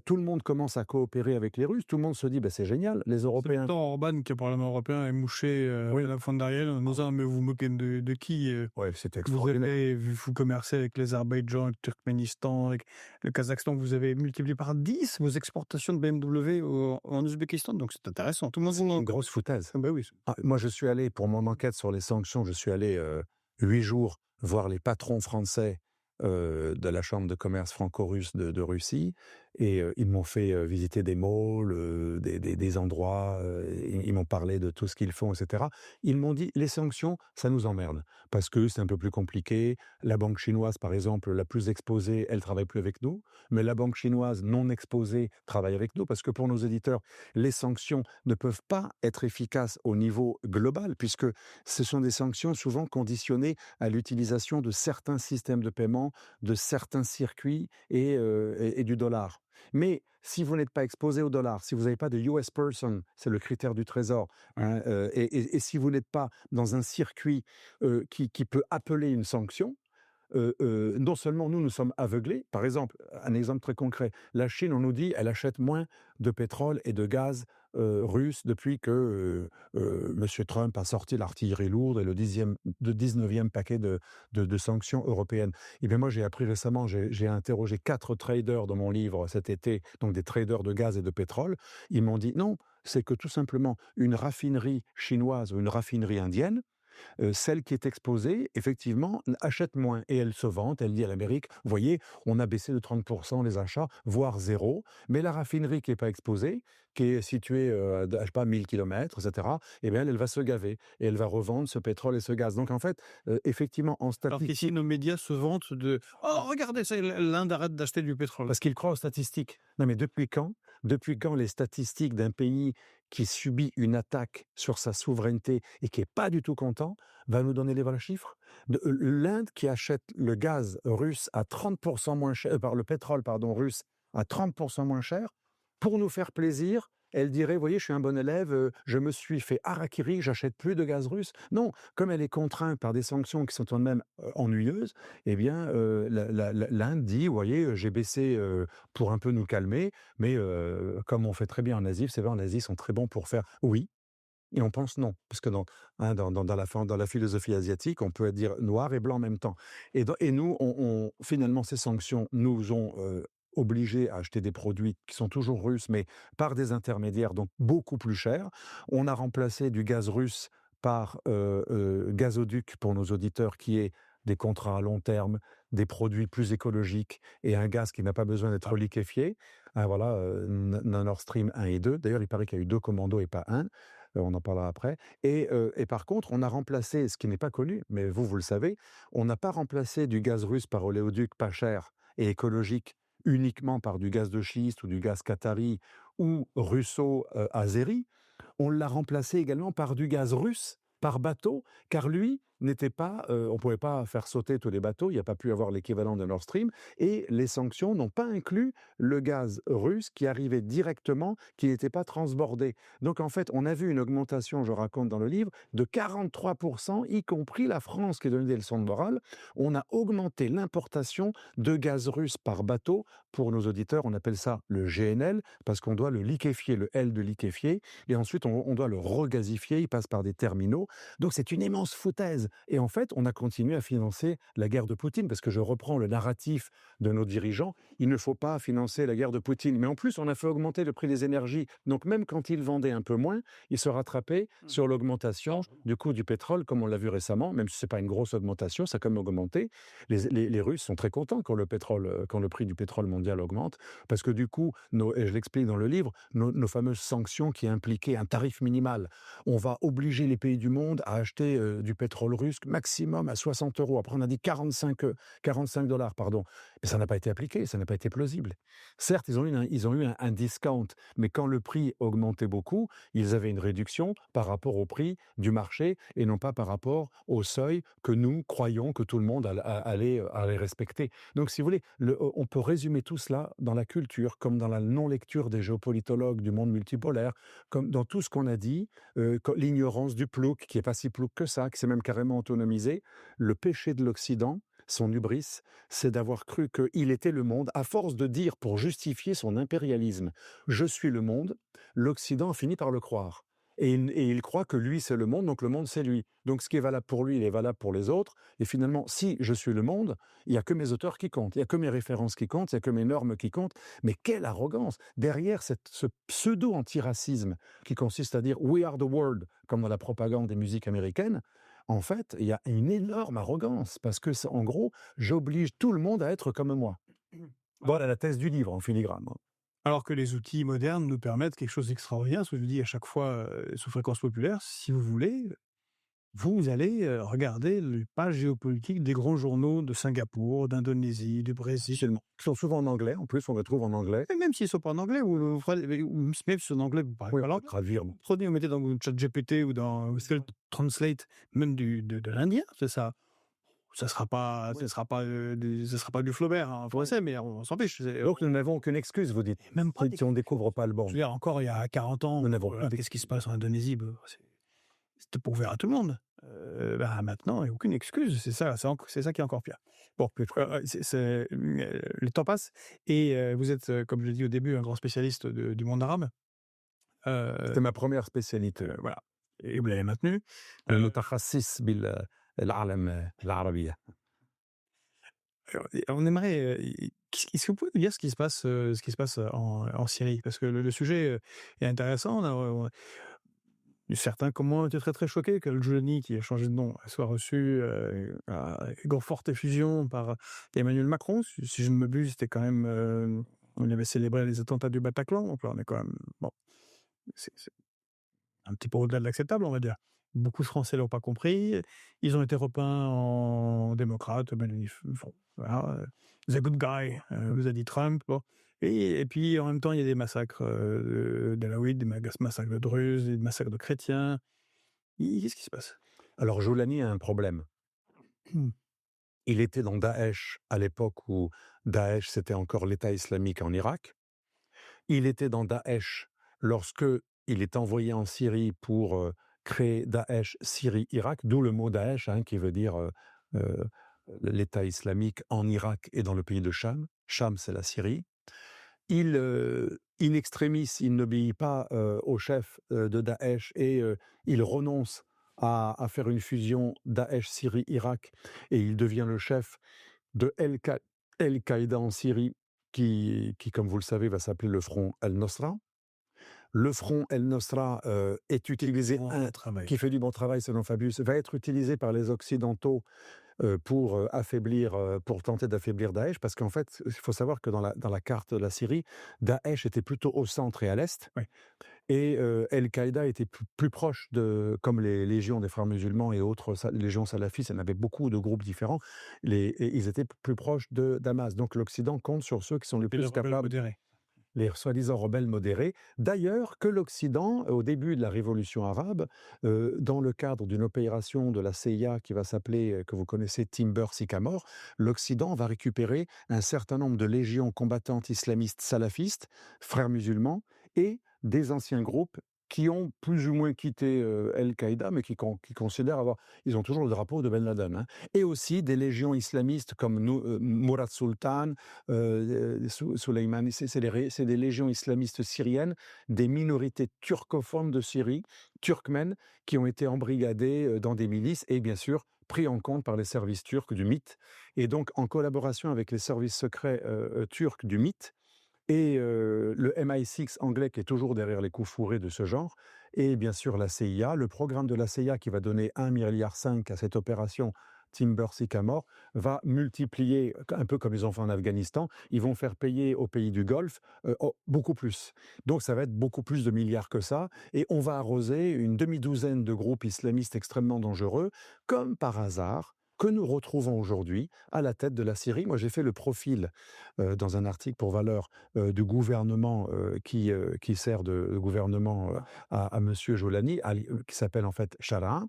tout le monde commence à coopérer avec les Russes. Tout le monde se dit: «Bah, c'est génial, les C'est Européens». pourtant Orban qui, au Parlement européen, est mouché, Oui. la von der Leyen en disant: «Mais vous moquez de qui? Ouais, c'était Vous extraordinaire. avez vous commercez avec l'Azerbaïdjan, avec le Turkménistan, avec le Kazakhstan, vous avez multiplié par 10 vos exportations de BMW en Ouzbékistan», donc c'est intéressant. Tout le monde C'est vous une grosse foutaise. ah bah oui, Ah, moi, je suis allé pour mon enquête sur les sanctions, je suis allé, 8 jours voir les patrons français, de la chambre de commerce franco-russe de Russie et ils m'ont fait, visiter des malls, des endroits, ils m'ont parlé de tout ce qu'ils font et cetera. Ils m'ont dit: «Les sanctions, ça nous emmerde parce que c'est un peu plus compliqué. La banque chinoise, par exemple, la plus exposée, elle travaille plus avec nous, mais la banque chinoise non exposée travaille avec nous» parce que pour nos éditeurs, les sanctions ne peuvent pas être efficaces au niveau global, puisque ce sont des sanctions souvent conditionnées à l'utilisation de certains systèmes de paiement, de certains circuits et du dollar. Mais si vous n'êtes pas exposé au dollar, si vous n'avez pas de US person, c'est le critère du trésor, ouais. hein, et si vous n'êtes pas dans un circuit qui peut appeler une sanction, non seulement nous sommes aveuglés, par exemple, un exemple très concret, la Chine, on nous dit, elle achète moins de pétrole et de gaz russe depuis que Monsieur Trump a sorti l'artillerie lourde et le 19e paquet de sanctions européennes. Et bien moi, j'ai appris récemment, j'ai interrogé 4 traders dans mon livre cet été, donc des traders de gaz et de pétrole. Ils m'ont dit non, c'est que tout simplement une raffinerie chinoise ou une raffinerie indienne, celle qui est exposée, effectivement, achète moins et elle se vante, elle dit à l'Amérique: «Vous voyez, on a baissé de 30 les achats, voire zéro. Mais la raffinerie qui est pas exposée, qui est située, je sais pas 1 000 kilomètres et cetera, eh bien, elle va se gaver et elle va revendre ce pétrole et ce gaz». Donc en fait, effectivement, en Alors qu'ici, statistique, nos médias se vantent de: «Oh regardez, ça l'Inde arrête d'acheter du pétrole». parce qu'ils croient aux statistiques. Non, mais depuis quand les statistiques d'un pays qui subit une attaque sur sa souveraineté et qui est pas du tout content, va nous donner les vrais chiffres? L'Inde qui achète le gaz russe à 30 moins cher, le pétrole, pardon, russe à 30 moins cher, pour nous faire plaisir, elle dirait: «Vous voyez, je suis un bon élève, je me suis fait harakiri, j'achète plus de gaz russe». Non, comme elle est contrainte par des sanctions qui sont tout de même, ennuyeuses, eh bien, l'Inde dit: «Vous voyez, j'ai baissé, pour un peu nous calmer, mais comme on fait très bien en Asie», c'est vrai, en Asie, ils sont très bons pour faire: «Oui». Et on pense non, parce que dans la philosophie asiatique, on peut dire noir et blanc en même temps. Et nous, finalement, ces sanctions nous ont obligés à acheter des produits qui sont toujours russes, mais par des intermédiaires, donc beaucoup plus chers. On a remplacé du gaz russe par gazoduc pour nos auditeurs, qui est des contrats à long terme, des produits plus écologiques et un gaz qui n'a pas besoin d'être liquéfié. Ah, voilà, Nord Stream 1 et 2. D'ailleurs, il paraît qu'il y a eu 2 commandos et pas un. On en parlera après. Et par contre, on a remplacé, ce qui n'est pas connu, mais vous le savez, on n'a pas remplacé du gaz russe par oléoduc pas cher et écologique uniquement par du gaz de schiste ou du gaz qatari ou russo-azéri. On l'a remplacé également par du gaz russe, par bateau, car lui n'était pas, on ne pouvait pas faire sauter tous les bateaux, il n'y a pas pu avoir l'équivalent de Nord Stream, et les sanctions n'ont pas inclus le gaz russe qui arrivait directement, qui n'était pas transbordé. Donc en fait, on a vu une augmentation, je raconte dans le livre, de 43%, y compris la France qui donnait des leçons de morale. On a augmenté l'importation de gaz russe par bateau. Pour nos auditeurs, on appelle ça le GNL, parce qu'on doit le liquéfier, le L de liquéfier, et ensuite on doit le regazifier, il passe par des terminaux. Donc c'est une immense foutaise. Et en fait, on a continué à financer la guerre de Poutine, parce que je reprends le narratif de nos dirigeants, il ne faut pas financer la guerre de Poutine. Mais en plus, on a fait augmenter le prix des énergies. Donc même quand ils vendaient un peu moins, ils se rattrapaient sur l'augmentation du coût du pétrole, comme on l'a vu récemment, même si ce n'est pas une grosse augmentation, ça a quand même augmenté. Les Russes sont très contents quand le prix du pétrole mondial augmente, parce que du coup, et je l'explique dans le livre, nos fameuses sanctions qui impliquaient un tarif minimal. On va obliger les pays du monde à acheter du pétrole russe maximum à 60 euros. Après, on a dit 45 dollars, pardon. Mais ça n'a pas été appliqué, ça n'a pas été plausible. Certes, ils ont eu un discount, mais quand le prix augmentait beaucoup, ils avaient une réduction par rapport au prix du marché et non pas par rapport au seuil que nous croyons que tout le monde allait respecter. Donc, si vous voulez, on peut résumer tout cela dans la culture, comme dans la non-lecture des géopolitologues du monde multipolaire, comme dans tout ce qu'on a dit, l'ignorance du plouc, qui n'est pas si plouc que ça, qui s'est même carrément autonomisé. Le péché de l'Occident, son hubris, c'est d'avoir cru qu'il était le monde, à force de dire pour justifier son impérialisme, je suis le monde, l'Occident finit par le croire. Et il croit que lui, c'est le monde, donc le monde, c'est lui. Donc ce qui est valable pour lui, il est valable pour les autres. Et finalement, si je suis le monde, il n'y a que mes auteurs qui comptent, il n'y a que mes références qui comptent, il n'y a que mes normes qui comptent. Mais quelle arrogance! Derrière ce pseudo-antiracisme qui consiste à dire « we are the world », comme dans la propagande des musiques américaines, en fait, il y a une énorme arrogance, parce que, en gros, j'oblige tout le monde à être comme moi. Voilà la thèse du livre en filigrane. Alors que les outils modernes nous permettent quelque chose d'extraordinaire, ce que je dis à chaque fois sous Fréquence Populaire, si vous voulez, vous allez regarder les pages géopolitiques des grands journaux de Singapour, d'Indonésie, du Brésil, Absolument. Qui sont souvent en anglais, en plus, on les trouve en anglais. et même s'ils ne sont pas en anglais, ou même si c'est en anglais, vous parlez Oui, pas on peut l'anglais, traduire. prenez, vous mettez dans ChatGPT ou dans Google Translate, même de l'indien, c'est ça. Ça sera pas, Oui. ça sera pas du Flaubert en français, mais on s'en fiche. Donc nous n'avons aucune excuse, vous dites, Même pas si on ne découvre pas le bon. Je veux dire, encore il y a 40 ans, Nous n'avons voilà, plus qu'est-ce qui se passe en Indonésie? C'était pour ouvert à tout le monde. Maintenant, il n'y a aucune excuse, c'est ça, c'est ça qui est encore pire. Bon, le temps passe et vous êtes, comme je l'ai dit au début, un grand spécialiste du monde arabe. C'était ma première spécialité. Voilà, et vous l'avez maintenu. المتخصص بالعالم العربية. On aimerait, est-ce que vous pouvez nous dire ce qui se passe en Syrie? Parce que le sujet est intéressant. Certains comment étaient très, très choqués que le Johnny, qui a changé de nom, soit reçu à forte effusion par Emmanuel Macron. Si je ne m'abuse, c'était quand même, on avait célébré les attentats du Bataclan, donc là, on est quand même, bon, c'est un petit peu au-delà de l'acceptable, on va dire. Beaucoup de Français l'ont pas compris. Ils ont été repeints en démocrates, bon, voilà, the good guy, vous a dit Trump, bon. Et puis, en même temps, il y a des massacres d'Alaouites, des massacres de Druzes, des massacres de chrétiens. Qu'est-ce qui se passe? Alors Joulani a un problème. Mmh. Il était dans Daesh à l'époque où Daesh, c'était encore l'État islamique en Irak. Il était dans Daesh lorsque il est envoyé en Syrie pour créer Daesh Syrie-Irak, d'où le mot Daesh, qui veut dire l'État islamique en Irak et dans le pays de Cham. Cham, c'est la Syrie. in extremis, il n'obéit pas, au chef, de Daesh et il renonce à faire une fusion Daesh-Syrie-Irak et il devient le chef de El-Qaïda en Syrie qui, comme vous le savez, va s'appeler le front Al-Nosra. Le front El-Nosra, est Qui fait du utilisé bon travail. qui fait du bon travail selon Fabius, va être utilisé par les occidentaux pour affaiblir, pour tenter d'affaiblir Daesh, parce qu'en fait, il faut savoir que dans la carte de la Syrie, Daesh était plutôt au centre et à l'est, Oui. et El-Qaïda était plus proche de, comme les légions des frères musulmans et autres légions salafistes, il y en avait beaucoup de groupes différents, et ils étaient plus proches de Damas. Donc l'Occident compte sur ceux qui sont les Et les plus rebelles capables, modérés. les soi-disant rebelles modérés. D'ailleurs, que l'Occident, au début de la révolution arabe, dans le cadre d'une opération de la CIA qui va s'appeler, que vous connaissez, Timber Sycamore, l'Occident va récupérer un certain nombre de légions combattantes islamistes salafistes, frères musulmans, et des anciens groupes qui ont plus ou moins quitté Al-Qaïda, mais qui considèrent avoir... Ils ont toujours le drapeau de Ben Laden, hein. Et aussi des légions islamistes comme Murad Sultan, Soleimani, c'est des légions islamistes syriennes, des minorités turcophones de Syrie, turkmènes, qui ont été embrigadées dans des milices et bien sûr pris en compte par les services turcs du MIT. Et donc, en collaboration avec les services secrets turcs du MIT et le MI6 anglais qui est toujours derrière les coups fourrés de ce genre, et bien sûr la CIA, le programme de la CIA qui va donner 1,5 milliard à cette opération Timber Sycamore, va multiplier, un peu comme ils ont fait en Afghanistan, ils vont faire payer aux pays du Golfe beaucoup plus. Donc ça va être beaucoup plus de milliards que ça, et on va arroser une demi-douzaine de groupes islamistes extrêmement dangereux, comme par hasard, que nous retrouvons aujourd'hui à la tête de la Syrie. Moi, j'ai fait le profil dans un article pour Valeurs du gouvernement qui sert de gouvernement à Monsieur Jolani, qui s'appelle en fait Shara,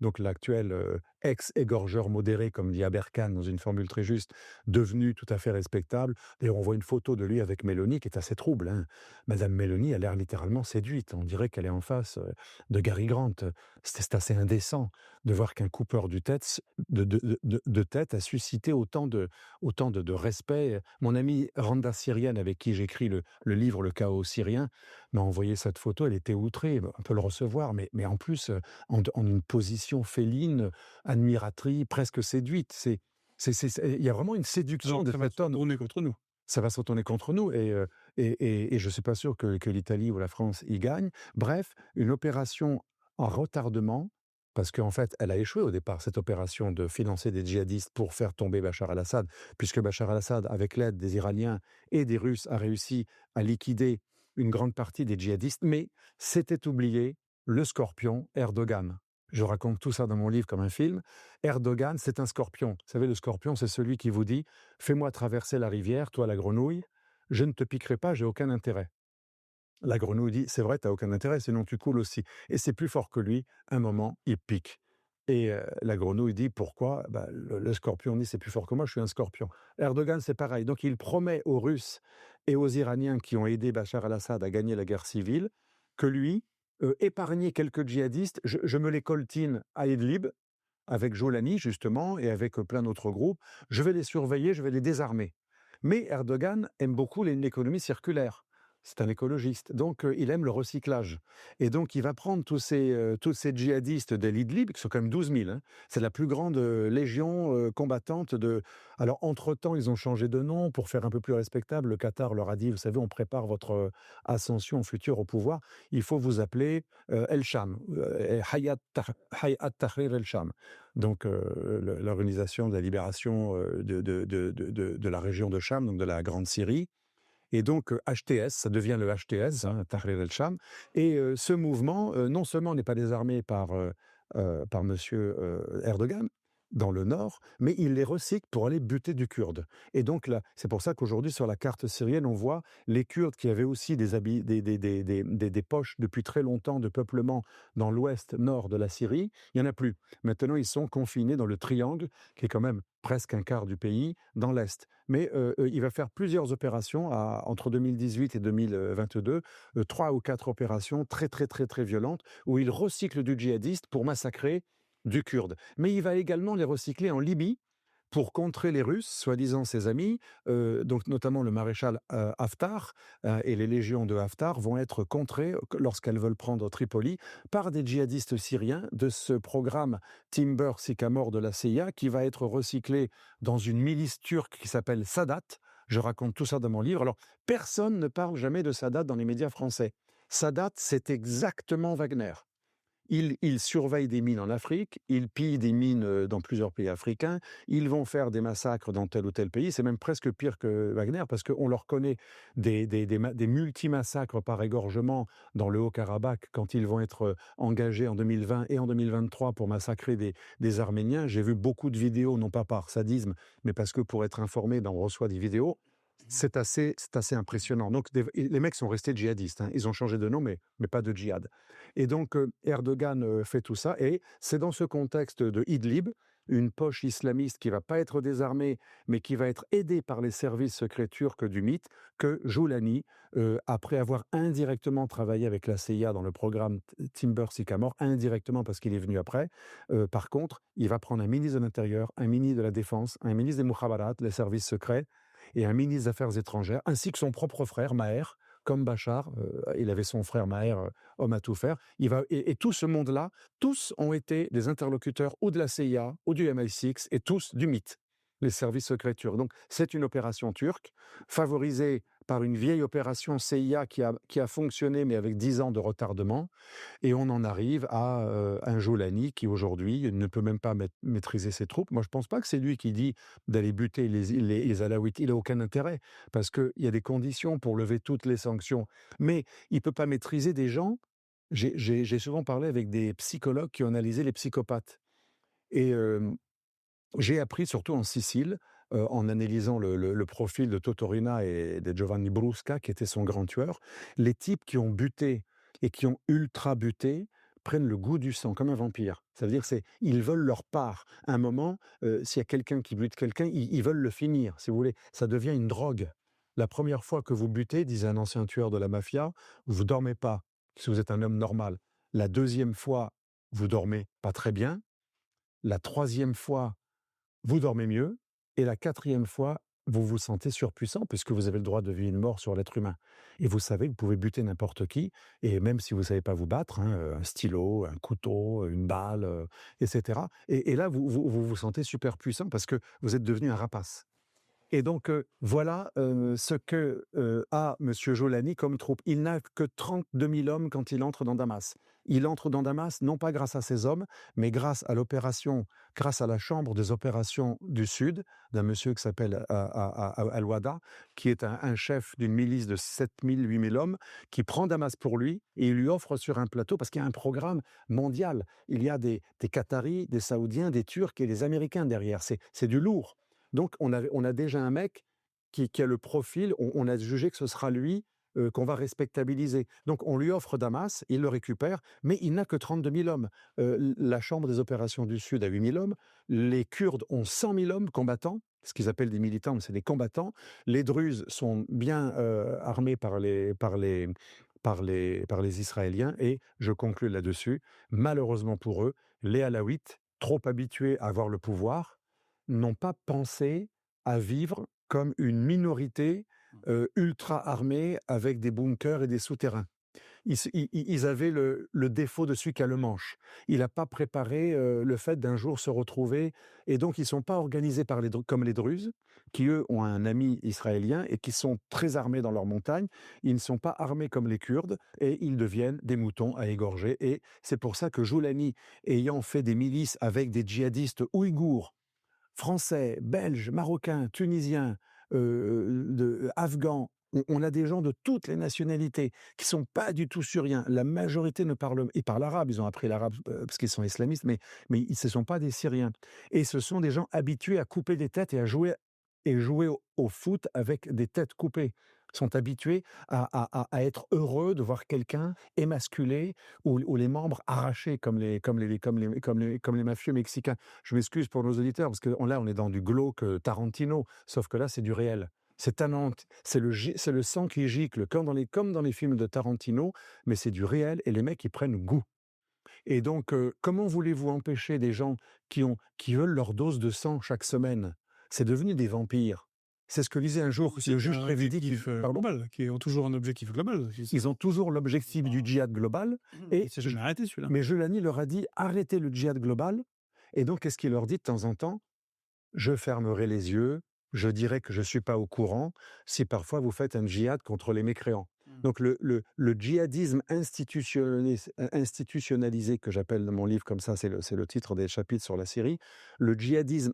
donc l'actuel ex-égorgeur modéré, comme dit Aberkan dans une formule très juste, devenu tout à fait respectable. D'ailleurs, on voit une photo de lui avec Mélanie qui est assez trouble, hein. Madame Mélanie a l'air littéralement séduite. On dirait qu'elle est en face de Gary Grant. C'est assez indécent de voir qu'un coupeur de tête a suscité autant de respect. Mon amie Randa Syrienne, avec qui j'écris le livre Le chaos syrien, m'a envoyé cette photo. Elle était outrée. On peut le recevoir, mais en plus, en une position féline, admiratrice, presque séduite. Il y a vraiment une séduction Donc de ça va cet se homme. retourner contre nous. Ça va se retourner contre nous et je ne suis pas sûr que l'Italie ou la France y gagnent. Bref, une opération en retardement, parce qu'en fait, elle a échoué au départ, cette opération de financer des djihadistes pour faire tomber Bachar al-Assad, puisque Bachar al-Assad, avec l'aide des Iraniens et des Russes, a réussi à liquider une grande partie des djihadistes, mais s'était oublié le scorpion Erdogan. Je raconte tout ça dans mon livre comme un film. Erdogan, c'est un scorpion. Vous savez, le scorpion, c'est celui qui vous dit « Fais-moi traverser la rivière, toi la grenouille, je ne te piquerai pas, j'ai aucun intérêt. » La grenouille dit « C'est vrai, tu n'as aucun intérêt, sinon tu coules aussi. » Et c'est plus fort que lui, un moment, il pique. Et la grenouille dit « Pourquoi ?» Le scorpion dit « C'est plus fort que moi, je suis un scorpion. » Erdogan, c'est pareil. Donc il promet aux Russes et aux Iraniens qui ont aidé Bachar al-Assad à gagner la guerre civile que lui, épargner quelques djihadistes, je me les coltine à Idlib, avec Jolani justement et avec plein d'autres groupes, je vais les surveiller, je vais les désarmer. Mais Erdogan aime beaucoup l'économie circulaire. C'est un écologiste, donc il aime le recyclage. Et donc il va prendre tous ces djihadistes de l'Idlib, qui sont quand même 12 000, hein. C'est la plus grande légion combattante de... Alors entre-temps, ils ont changé de nom pour faire un peu plus respectable. Le Qatar leur a dit, vous savez, on prépare votre ascension future au pouvoir, il faut vous appeler El-Sham, Hayat Tahrir El-Sham. Donc l'organisation de la libération de la région de Cham, donc de la Grande Syrie. Et donc HTS, ça devient le HTS, hein, Tahrir el-Sham. Et ce mouvement, non seulement n'est pas désarmé par monsieur Erdogan, dans le nord, mais il les recycle pour aller buter du Kurde. Et donc là, c'est pour ça qu'aujourd'hui, sur la carte syrienne, on voit les Kurdes qui avaient aussi des poches depuis très longtemps de peuplement dans l'ouest nord de la Syrie. Il n'y en a plus. Maintenant, ils sont confinés dans le triangle, qui est quand même presque un quart du pays, dans l'est. Mais il va faire plusieurs opérations entre 2018 et 2022, 3 ou 4 opérations très, très, très, très violentes, où il recycle du djihadiste pour massacrer du Kurde. Mais il va également les recycler en Libye pour contrer les Russes, soi-disant ses amis, donc notamment le maréchal Haftar et les légions de Haftar vont être contrées lorsqu'elles veulent prendre Tripoli par des djihadistes syriens de ce programme Timber Sycamore de la CIA qui va être recyclé dans une milice turque qui s'appelle Sadat. Je raconte tout ça dans mon livre. Alors, personne ne parle jamais de Sadat dans les médias français. Sadat, c'est exactement Wagner. Ils surveillent des mines en Afrique, ils pillent des mines dans plusieurs pays africains, ils vont faire des massacres dans tel ou tel pays. C'est même presque pire que Wagner parce qu'on leur connaît des multi-massacres par égorgement dans le Haut-Karabakh quand ils vont être engagés en 2020 et en 2023 pour massacrer des Arméniens. J'ai vu beaucoup de vidéos, non pas par sadisme, mais parce que pour être informé, on reçoit des vidéos. C'est assez impressionnant. Donc, les mecs sont restés djihadistes. Hein. Ils ont changé de nom, mais pas de djihad. Et donc, Erdogan fait tout ça. Et c'est dans ce contexte de Idlib, une poche islamiste qui ne va pas être désarmée, mais qui va être aidée par les services secrets turcs du MIT, que Joulani, après avoir indirectement travaillé avec la CIA dans le programme Timber Sycamore, indirectement parce qu'il est venu après, par contre, il va prendre un ministre de l'Intérieur, un ministre de la Défense, un ministre des Mukhabarat, les services secrets, et un ministre des Affaires étrangères, ainsi que son propre frère, Maher, comme Bachar, il avait son frère Maher, homme à tout faire. Et tout ce monde-là, tous ont été des interlocuteurs ou de la CIA, ou du MI6, et tous du MIT, les services secrets turcs. Donc c'est une opération turque, favorisée par une vieille opération CIA qui a fonctionné, mais avec 10 ans de retardement. Et on en arrive à un Jolani qui, aujourd'hui, ne peut même pas maîtriser ses troupes. Moi, je ne pense pas que c'est lui qui dit d'aller buter les Alaouites. Il n'a aucun intérêt, parce qu'il y a des conditions pour lever toutes les sanctions. Mais il ne peut pas maîtriser des gens. J'ai souvent parlé avec des psychologues qui ont analysé les psychopathes. Et j'ai appris, surtout en Sicile, en analysant le profil de Totorina et de Giovanni Brusca, qui était son grand tueur, les types qui ont buté et qui ont ultra buté prennent le goût du sang, comme un vampire. Ça veut dire ils veulent leur part. À un moment, s'il y a quelqu'un qui bute quelqu'un, ils veulent le finir, si vous voulez. Ça devient une drogue. La première fois que vous butez, disait un ancien tueur de la mafia, vous dormez pas, si vous êtes un homme normal. La deuxième fois, vous dormez pas très bien. La troisième fois, vous dormez mieux, et la quatrième fois, vous vous sentez surpuissant puisque vous avez le droit de vie et de mort sur l'être humain. Et vous savez que vous pouvez buter n'importe qui, et même si vous ne savez pas vous battre, hein, un stylo, un couteau, une balle, etc. Et là, vous sentez super puissant parce que vous êtes devenu un rapace. Et donc, voilà ce que a M. Jolani comme troupe. Il n'a que 32 000 hommes quand il entre dans Damas. Il entre dans Damas, non pas grâce à ses hommes, mais grâce à la chambre des opérations du Sud, d'un monsieur qui s'appelle Al-Wada, qui est un chef d'une milice de 7 000, 8 000 hommes, qui prend Damas pour lui, et il lui offre sur un plateau, parce qu'il y a un programme mondial. Il y a des Qataris, des Saoudiens, des Turcs et des Américains derrière. C'est du lourd. Donc, on a déjà un mec qui a le profil, on a jugé que ce sera lui qu'on va respectabiliser. Donc, on lui offre Damas, il le récupère, mais il n'a que 32 000 hommes. La Chambre des opérations du Sud a 8 000 hommes. Les Kurdes ont 100 000 hommes combattants, ce qu'ils appellent des militants, mais c'est des combattants. Les Druzes sont bien armés par les Israéliens, et je conclus là-dessus, malheureusement pour eux, les Alaouites, trop habitués à avoir le pouvoir, n'ont pas pensé à vivre comme une minorité ultra armée avec des bunkers et des souterrains. Ils avaient le défaut de celui qui a le manche. Il n'a pas préparé le fait d'un jour se retrouver, et donc ils ne sont pas organisés comme les Druzes, qui eux ont un ami israélien et qui sont très armés dans leurs montagnes. Ils ne sont pas armés comme les Kurdes, et ils deviennent des moutons à égorger. Et c'est pour ça que Joulani, ayant fait des milices avec des djihadistes ouïghours, Français, Belges, Marocains, Tunisiens, Afghans, on a des gens de toutes les nationalités qui sont pas du tout syriens. La majorité ils parlent arabe, ils ont appris l'arabe parce qu'ils sont islamistes, mais ce ne sont pas des Syriens. Et ce sont des gens habitués à couper des têtes et à jouer au foot avec des têtes coupées. Ils sont habitués à être heureux de voir quelqu'un émasculé ou les membres arrachés comme les mafieux mexicains. Je m'excuse pour nos auditeurs parce que là on est dans du glauque Tarantino, sauf que là c'est du réel. C'est le sang qui gicle comme dans les films de Tarantino, mais c'est du réel, et les mecs ils prennent goût. Et donc comment voulez-vous empêcher des gens qui veulent leur dose de sang chaque semaine c'est devenu des vampires. C'est ce que disait un jour Aussi le juge un Prévidi objectif, pardon? global, qui ont toujours un objectif global. Ils ont toujours l'objectif du djihad global Il et s'est jamais arrêté celui-là. mais Jelani leur a dit: «Arrêtez le djihad global» et donc qu'est-ce qu'il leur dit de temps en temps? Je fermerai les yeux, je dirai que je ne suis pas au courant si parfois vous faites un djihad contre les mécréants. Donc le djihadisme institutionnalisé que j'appelle dans mon livre comme ça, c'est le titre des chapitres sur la Syrie, le djihadisme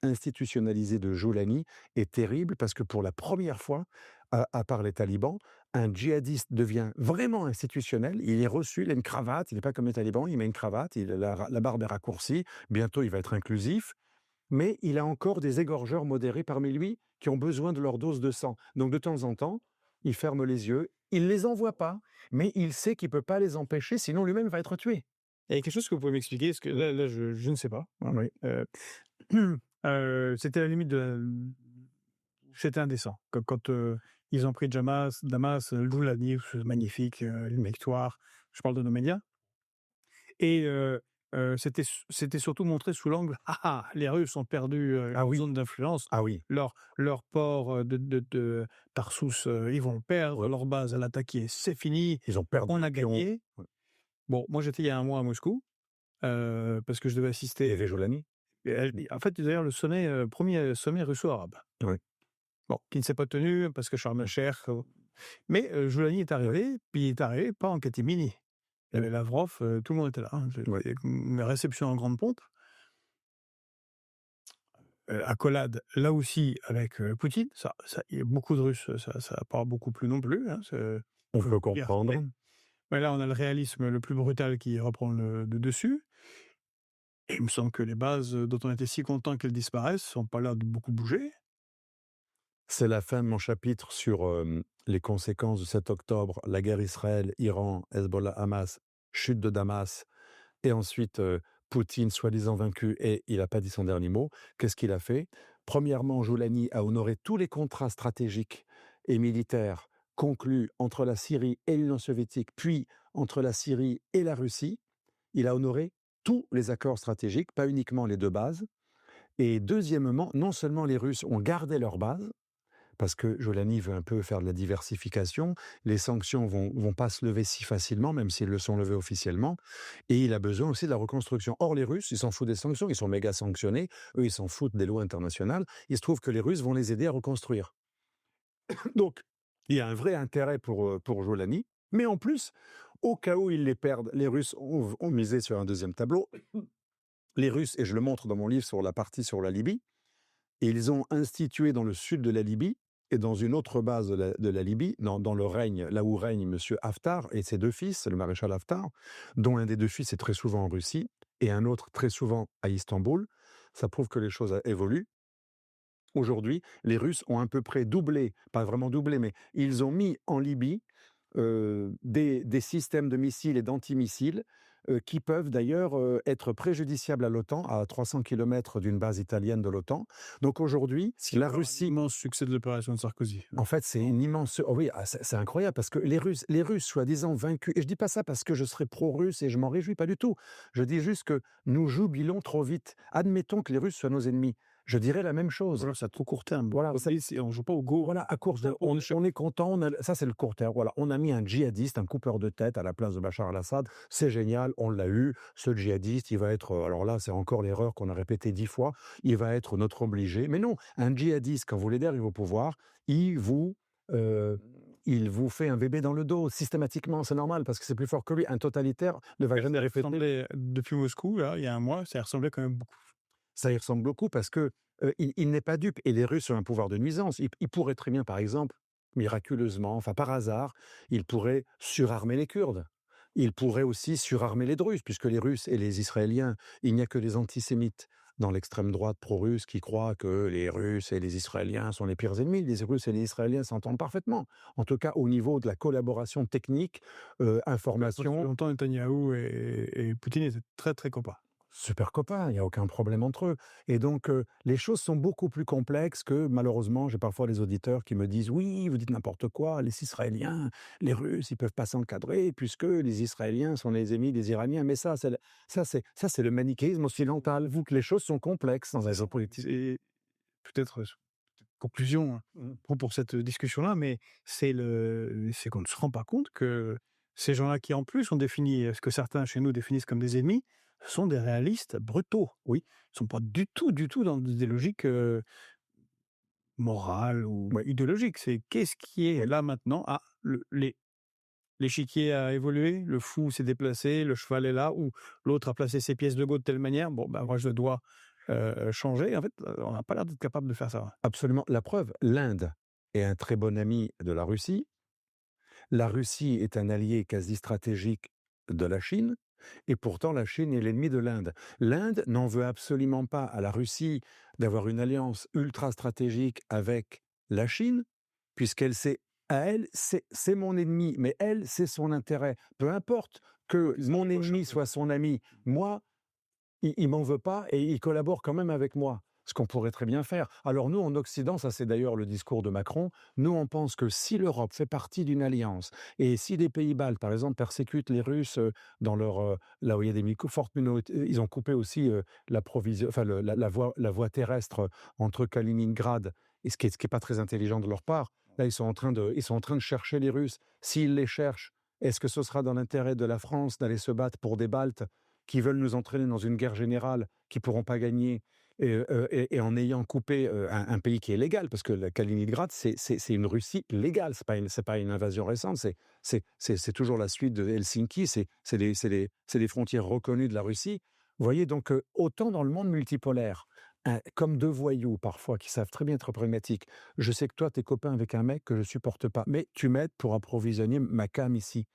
institutionnalisé de Joulani est terrible parce que pour la première fois, à part les talibans, un djihadiste devient vraiment institutionnel, il est reçu, il a une cravate, il n'est pas comme les talibans, il met une cravate, la barbe est raccourcie, bientôt il va être inclusif, mais il a encore des égorgeurs modérés parmi lui qui ont besoin de leur dose de sang. Donc de temps en temps, il ferme les yeux, il ne les envoie pas, mais il sait qu'il ne peut pas les empêcher, sinon lui-même va être tué. Il y a quelque chose que vous pouvez m'expliquer? Parce que là je ne sais pas, hein. Oui. C'était la limite de la c'était indécent. Quand, ils ont pris Damas, Joulani, c'est magnifique, une victoire. Je parle de nos médias et c'était surtout montré sous l'angle: «Ah ah, les Russes ont perdu, Ah une oui, zone d'influence. ah oui. Leur port, de Tarsus, ils vont le perdre. Leur base, elle a attaqué, c'est fini, Ils ont perdu. on a gagné». Ouais. Bon, moi j'étais il y a un mois à Moscou, parce que je devais Il y assister avait Jolani. en fait, d'ailleurs, le sommet, 1er sommet russo-arabe. Oui. Bon, qui ne s'est pas tenu parce que Sharm el-Cheikh, mais Joulani est arrivé, puis il est arrivé pas en catimini. Il y avait Lavrov, tout le monde était là, hein. Ouais. C'était une réception en grande pompe. Accolade, là aussi, avec, Poutine. Ça il y a beaucoup de Russes, ça a pas beaucoup plu non plus, hein, On peut dire. comprendre. Mais là, on a le réalisme le plus brutal qui reprend le dessus et il me semble que les bases, dont on était si content qu'elles disparaissent sont pas là de beaucoup bouger. C'est la fin de mon chapitre sur les conséquences du 7 octobre, la guerre Israël, Iran, Hezbollah, Hamas, chute de Damas, et ensuite Poutine soi-disant vaincu et il n'a pas dit son dernier mot. Qu'est-ce qu'il a fait? Premièrement, Joulani a honoré tous les contrats stratégiques et militaires conclus entre la Syrie et l'Union soviétique, puis entre la Syrie et la Russie. Il a honoré tous les accords stratégiques, pas uniquement les deux bases. Et deuxièmement, non seulement les Russes ont gardé leur base, parce que Jolani veut un peu faire de la diversification. Les sanctions vont pas se lever si facilement, même s'ils le sont levés officiellement. Et il a besoin aussi de la reconstruction. Or, les Russes, ils s'en foutent des sanctions, ils sont méga sanctionnés. Eux, ils s'en foutent des lois internationales. Il se trouve que les Russes vont les aider à reconstruire. Donc, il y a un vrai intérêt pour Jolani. Mais en plus, au cas où ils les perdent, les Russes ont misé sur un deuxième tableau. Les Russes, et je le montre dans mon livre sur la partie sur la Libye, et ils ont institué dans le sud de la Libye et dans une autre base de la Libye, dans le règne, là où règne M. Haftar et ses deux fils, le maréchal Haftar, dont un des deux fils est très souvent en Russie et un autre très souvent à Istanbul. Ça prouve que les choses évoluent. Aujourd'hui, les Russes ont à peu près doublé, pas vraiment doublé, mais ils ont mis en Libye des systèmes de missiles et d'antimissiles qui peuvent d'ailleurs être préjudiciables à l'OTAN, à 300 km d'une base italienne de l'OTAN. Donc aujourd'hui, la Russie... Immense succès de l'opération de Sarkozy. En fait, c'est une immense... Oh oui, c'est incroyable, parce que les Russes, soi-disant vaincus, et je dis pas ça parce que je serais pro-russe et je m'en réjouis pas du tout, je dis juste que nous jubilons trop vite. Admettons que les Russes soient nos ennemis. Je dirais la même chose. Voilà, c'est à trop court terme. Voilà, On joue pas au go. voilà, à course de, on est content, ça c'est le court terme. Voilà, on a mis un djihadiste, un coupeur de tête à la place de Bachar al-Assad, c'est génial, on l'a eu. Ce djihadiste, il va être, alors là c'est encore l'erreur qu'on a répétée 10 fois, il va être notre obligé. Mais non, un djihadiste, quand vous l'aidez à arriver au pouvoir, il vous fait un bébé dans le dos, systématiquement, c'est normal, parce que c'est plus fort que lui. Un totalitaire ne va jamais répéter. Depuis Moscou, là, il y a un mois, ça ressemblait quand même beaucoup. Ça y ressemble beaucoup parce que il n'est pas dupe. Et les Russes ont un pouvoir de nuisance. Ils pourraient très bien, par exemple, miraculeusement, enfin par hasard, ils pourraient surarmer les Kurdes. Ils pourraient aussi surarmer les Druzes, puisque les Russes et les Israéliens, il n'y a que des antisémites dans l'extrême droite pro-russe qui croient que les Russes et les Israéliens sont les pires ennemis. Les Russes et les Israéliens s'entendent parfaitement. En tout cas, au niveau de la collaboration technique, Depuis information. longtemps, Netanyahou et Poutine étaient très, très copains. super copains, il y a aucun problème entre eux et donc les choses sont beaucoup plus complexes que malheureusement, j'ai parfois des auditeurs qui me disent: «Oui, vous dites n'importe quoi, les Israéliens, les Russes, ils peuvent pas s'encadrer puisque les Israéliens sont les ennemis des Iraniens». Mais ça c'est le manichéisme occidental, vous que les choses sont complexes dans la C'est ça, géopolitique. c'est peut-être, conclusion, hein, Mmh. pour cette discussion-là, mais c'est qu'on ne se rend pas compte que ces gens-là qui, en plus, ont défini, ce que certains chez nous définissent comme des ennemis, sont des réalistes brutaux. Oui, Ils sont pas du tout dans des logiques, morales ou oui, idéologiques. C'est qu'est-ce qui est oui. là maintenant? Ah, l'échiquier a évolué, le fou s'est déplacé, le cheval est là, ou l'autre a placé ses pièces de go de telle manière. Bon, ben, moi, je dois, changer. En fait, on n'a pas l'air d'être capable de faire ça. Absolument. La preuve, l'Inde est un très bon ami de la Russie. La Russie est un allié quasi stratégique de la Chine et pourtant la Chine est l'ennemi de l'Inde. L'Inde n'en veut absolument pas à la Russie d'avoir une alliance ultra stratégique avec la Chine, puisqu'elle sait, à elle, c'est mon ennemi, mais elle, c'est son intérêt. Peu importe que Que ça mon chevauche un ennemi peu. soit son ami, moi, il m'en veut pas et il collabore quand même avec moi, ce qu'on pourrait très bien faire. Alors nous, en Occident, ça c'est d'ailleurs le discours de Macron, nous on pense que si l'Europe fait partie d'une alliance et si les pays baltes, par exemple, persécutent les Russes dans leur, là où il y a des fortes minorités, ils ont coupé aussi enfin, la voie terrestre entre Kaliningrad, et ce qui est pas très intelligent de leur part. Là, ils sont en train de chercher les Russes. S'ils les cherchent, est-ce que ce sera dans l'intérêt de la France d'aller se battre pour des Baltes qui veulent nous entraîner dans une guerre générale, qui ne pourront pas gagner, et en ayant coupé un pays qui est légal, parce que la Kaliningrad, c'est une Russie légale, c'est pas une invasion récente, c'est toujours la suite de Helsinki, c'est des frontières reconnues de la Russie. Vous voyez, donc autant dans le monde multipolaire, comme deux voyous parfois qui savent très bien être problématiques. Je sais que toi, tu es copain avec un mec que je supporte pas, mais tu m'aides pour approvisionner ma cam ici.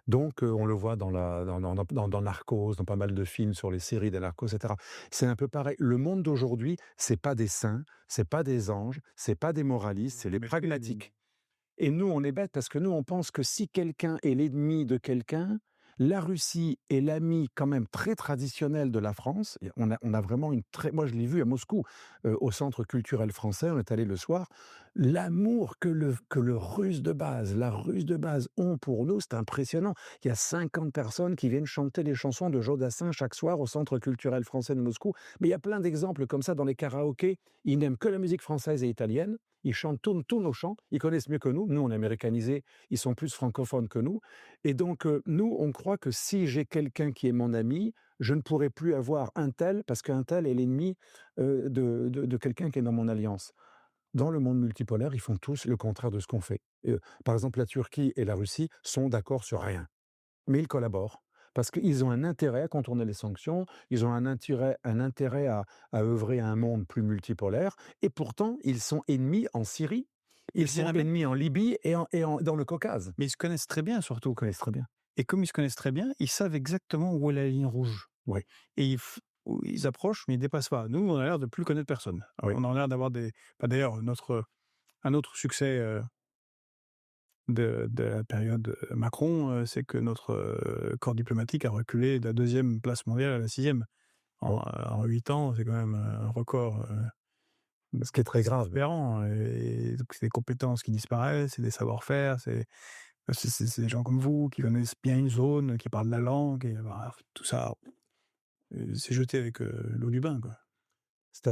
Donc, on le voit dans Narcos, dans pas mal de films sur les séries des narcos, et cetera. C'est un peu pareil. Le monde d'aujourd'hui, c'est pas des saints, c'est pas des anges, c'est pas des moralistes, c'est les Mais c'est des pragmatiques. Et nous, on est bêtes parce que nous, on pense que si quelqu'un est l'ennemi de quelqu'un, la Russie est l'ami quand même très traditionnel de la France. Et on a vraiment une très... Moi, je l'ai vu à Moscou, au Centre culturel français, on est allé le soir. L'amour que le Russe de base, la Russe de base ont pour nous, c'est impressionnant. Il y a 50 personnes qui viennent chanter les chansons de Jodassin chaque soir au Centre culturel français de Moscou. Mais il y a plein d'exemples comme ça dans les karaokés. Ils n'aiment que la musique française et italienne. Ils chantent tous nos chants, ils connaissent mieux que nous. Nous, on est américanisés, ils sont plus francophones que nous. Et donc, nous, on croit que si j'ai quelqu'un qui est mon ami, je ne pourrai plus avoir un tel, parce qu'un tel est l'ennemi de quelqu'un qui est dans mon alliance. Dans le monde multipolaire, ils font tous le contraire de ce qu'on fait. Par exemple, la Turquie et la Russie sont d'accord sur rien, mais ils collaborent. Parce qu'ils ont un intérêt à contourner les sanctions, ils ont un intérêt à œuvrer à un monde plus multipolaire, et pourtant, ils sont ennemis en Syrie, mais ils je sont dirais même, ennemis en Libye dans le Caucase. mais ils se connaissent très bien surtout. Ils connaissent très bien. Et comme ils se connaissent très bien, ils savent exactement où est la ligne rouge. Oui, Et ils approchent, mais ils dépassent pas. Nous, on a l'air de plus connaître personne. oui, On a l'air d'avoir des... Bah, d'ailleurs, un autre succès, de la période Macron, c'est que notre, corps diplomatique a reculé de la 2e place mondiale à la 6e. bon, En 8 ans, c'est quand même, un record, ce qui est très grave. exaspérant, et donc c'est des compétences qui disparaissent, c'est des savoir-faire, c'est des gens comme vous qui connaissent bien une zone, qui parlent la langue, et bah, tout ça, c'est jeté avec, l'eau du bain, quoi.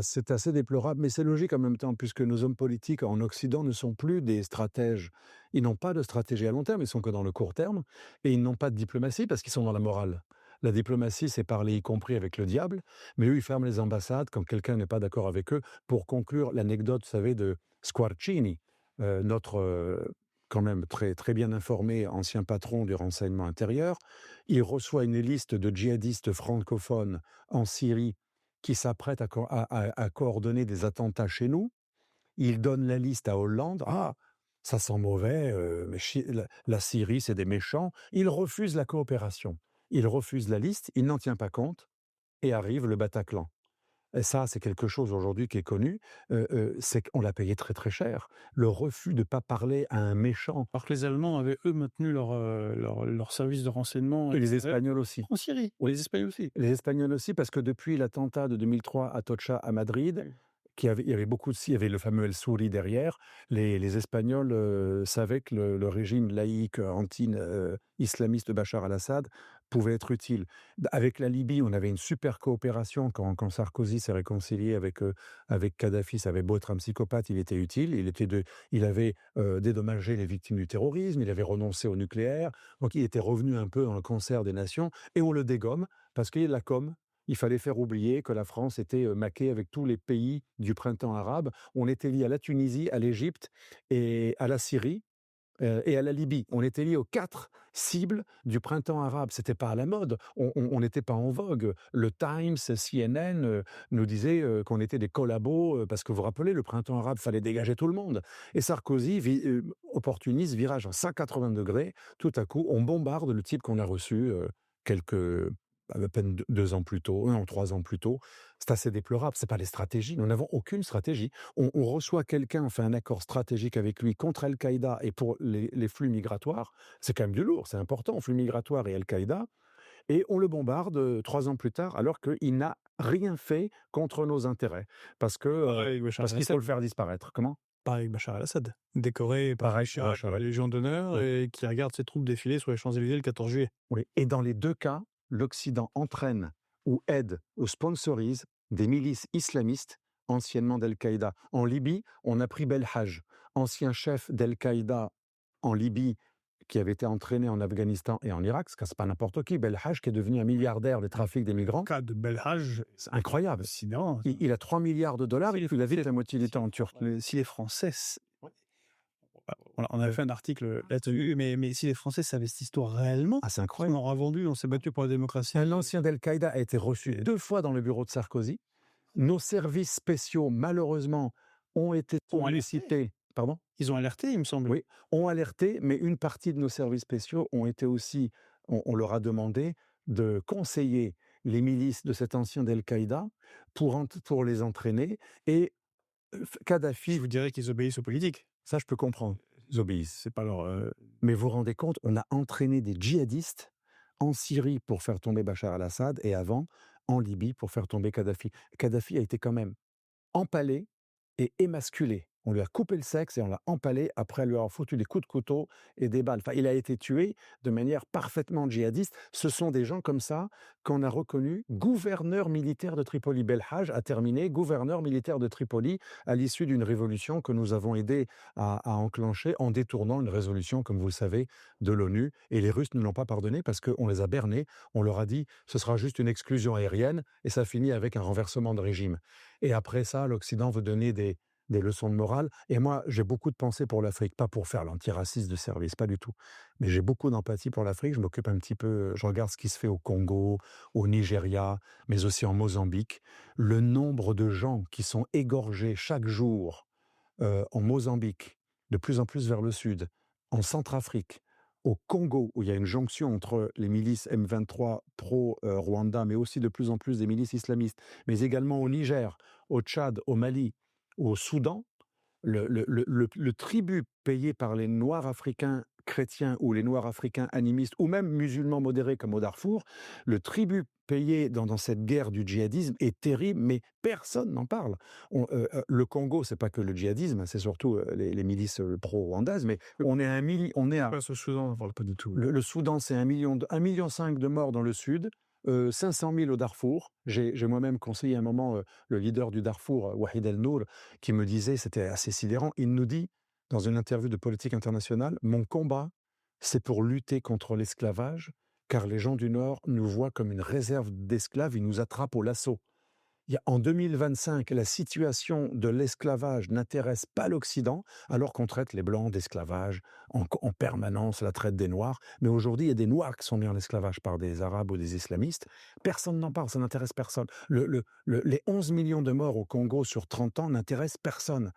C'est assez déplorable, mais c'est logique en même temps, puisque nos hommes politiques en Occident ne sont plus des stratèges. Ils n'ont pas de stratégie à long terme, ils sont que dans le court terme, et ils n'ont pas de diplomatie parce qu'ils sont dans la morale. La diplomatie, c'est parler y compris avec le diable, mais eux, ils ferment les ambassades quand quelqu'un n'est pas d'accord avec eux. Pour conclure, l'anecdote, vous savez, de Squarcini, notre quand même très, très bien informé ancien patron du renseignement intérieur, il reçoit une liste de djihadistes francophones en Syrie qui s'apprête à coordonner des attentats chez nous. Il donne la liste à Hollande. Ah, ça sent mauvais, mais la Syrie, c'est des méchants. Il refuse la coopération. Il refuse la liste, il n'en tient pas compte, et arrive le Bataclan. Et ça, c'est quelque chose aujourd'hui qui est connu, c'est qu'on l'a payé très, très cher. Le refus de pas parler à un méchant. Alors que les Allemands avaient, eux, maintenu leur service de renseignement Et les extérieur Espagnols aussi. en Syrie. Ou les Espagnols aussi. Les Espagnols aussi, parce que depuis l'attentat de 2003 à Atocha, à Madrid, Oui. il y avait beaucoup de, il y avait le fameux El Souri derrière. Les Espagnols savaient que le régime laïque islamiste de Bachar al-Assad pouvait être utile. Avec la Libye, on avait une super coopération quand Sarkozy s'est réconcilié avec Kadhafi. Ça avait beau être un psychopathe, il était utile. Il avait dédommagé les victimes du terrorisme, il avait renoncé au nucléaire. Donc il était revenu un peu dans le concert des nations et on le dégomme parce qu'il y a de la com. Il fallait faire oublier que la France était maquée avec tous les pays du printemps arabe. On était lié à la Tunisie, à l'Égypte et à la Syrie et à la Libye. On était lié aux 4 cibles du printemps arabe. C'était pas à la mode. On n'était pas en vogue. Le Times, CNN nous disait qu'on était des collabos parce que vous vous rappelez, le printemps arabe, fallait dégager tout le monde. Et Sarkozy, opportuniste, virage à 180 degrés. Tout à coup, on bombarde le type qu'on a reçu quelques à peine 2 ans plus tôt, 1 ou 3 ans plus tôt. C'est assez déplorable. C'est pas les stratégies. Nous n'avons aucune stratégie. On reçoit quelqu'un, on fait un accord stratégique avec lui contre Al-Qaïda et pour les flux migratoires. C'est quand même du lourd, c'est important, flux migratoires et Al-Qaïda. Et on le bombarde 3 ans plus tard, alors qu'il n'a rien fait contre nos intérêts. Pareil avec Bachar Parce qu'il faut el-Assad. le faire disparaître. Comment? Pareil avec Bachar el-Assad. Décoré par Pareil, Chirac Bachar de la el Légion d'honneur oui. et qui regarde ses troupes défiler sur les Champs-Élysées le 14 juillet. Oui. Et dans les 2 cas, l'Occident entraîne ou aide ou sponsorise des milices islamistes anciennement d'Al-Qaïda. En Libye, on a pris Belhaj, ancien chef d'Al-Qaïda en Libye, qui avait été entraîné en Afghanistan et en Irak. C'est pas n'importe qui. Belhaj, qui est devenu un milliardaire des trafics des Le migrants. cas de Belhaj, C'est incroyable. sidérant. Il a 3 milliards de dollars, Si et puis la ville est à moitié du temps en Turquie. Si les Français on avait fait un article là-dessus, mais si les Français savaient cette histoire réellement, Ah, c'est on incroyable. aura vendu, on s'est battu pour la démocratie. Un ancien d'Al-Qaïda a été reçu 2 fois dans le bureau de Sarkozy. Nos services spéciaux, malheureusement, ont été Ont alerté. sollicités. Pardon? Ils ont alerté, il me semble. Oui, ont alerté, mais une partie de nos services spéciaux ont été aussi, on leur a demandé de conseiller les milices de cet ancien d'Al-Qaïda pour les entraîner. Et Je Kadhafi, vous dirais qu'ils obéissent aux politiques. ça je peux comprendre, ils obéissent. C'est pas leur. Mais vous vous rendez compte, on a entraîné des djihadistes en Syrie pour faire tomber Bachar al-Assad et avant, en Libye pour faire tomber Kadhafi. Kadhafi a été quand même empalé et émasculé. On lui a coupé le sexe et on l'a empalé après lui avoir foutu des coups de couteau et des balles. Enfin, il a été tué de manière parfaitement djihadiste. Ce sont des gens comme ça qu'on a reconnus gouverneur militaire de Tripoli. Belhaj a terminé gouverneur militaire de Tripoli à l'issue d'une révolution que nous avons aidé à enclencher en détournant une résolution, comme vous le savez, de l'ONU. Et les Russes ne l'ont pas pardonné parce qu'on les a bernés. On leur a dit ce sera juste une exclusion aérienne et ça finit avec un renversement de régime. Et après ça, l'Occident veut donner des leçons de morale. Et moi, j'ai beaucoup de pensée pour l'Afrique, pas pour faire l'antiraciste de service, pas du tout. Mais j'ai beaucoup d'empathie pour l'Afrique. Je m'occupe un petit peu, je regarde ce qui se fait au Congo, au Nigeria, mais aussi en Mozambique. Le nombre de gens qui sont égorgés chaque jour en Mozambique, de plus en plus vers le sud, en Centrafrique, au Congo, où il y a une jonction entre les milices M23 pro-Rwanda, mais aussi de plus en plus des milices islamistes, mais également au Niger, au Tchad, au Mali, au Soudan, le tribut payé par les Noirs africains chrétiens ou les Noirs africains animistes ou même musulmans modérés comme au Darfour, le tribut payé dans cette guerre du djihadisme est terrible, mais personne n'en parle. Le Congo, c'est pas que le djihadisme, c'est surtout les milices pro-rwandaises, mais on est à 1 million, on est à... Pas ce Soudan, on parle pas du tout. Le Soudan, c'est 1,5 million de morts dans le sud, 500 000 au Darfour. J'ai moi-même conseillé à un moment le leader du Darfour, Wahid El-Nour, qui me disait, c'était assez sidérant, il nous dit, dans une interview de Politique internationale, « Mon combat, c'est pour lutter contre l'esclavage, car les gens du Nord nous voient comme une réserve d'esclaves, ils nous attrapent au lasso. » En 2025, la situation de l'esclavage n'intéresse pas l'Occident, alors qu'on traite les Blancs d'esclavage en permanence, la traite des Noirs. Mais aujourd'hui, il y a des Noirs qui sont mis en esclavage par des Arabes ou des islamistes. Personne n'en parle, ça n'intéresse personne. Les 11 millions de morts au Congo sur 30 ans n'intéressent personne.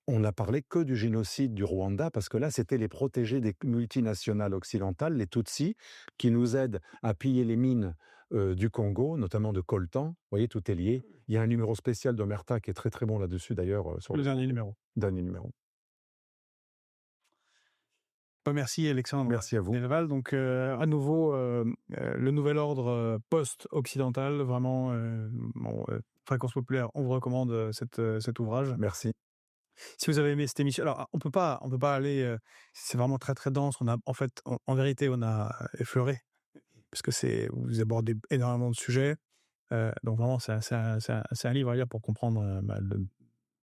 On n'a parlé que du génocide du Rwanda, parce que là, c'était les protégés des multinationales occidentales, les Tutsis, qui nous aident à piller les mines du Congo, notamment de coltan. Vous voyez, tout est lié. Il y a un numéro spécial d'Omerta qui est très, très bon là-dessus d'ailleurs, sur Le le dernier numéro. dernier numéro. Bah, merci Alexandre Merci à vous. Delval. Donc, à nouveau, le nouvel ordre, post-occidental, vraiment, bon, Fréquence Populaire, on vous recommande, cet ouvrage. Merci. Si vous avez aimé cette émission, alors on peut pas aller, c'est vraiment très, très dense. On a en fait, en vérité, on a effleuré, parce que vous abordez énormément de sujets, donc vraiment c'est un livre à lire pour comprendre, bah,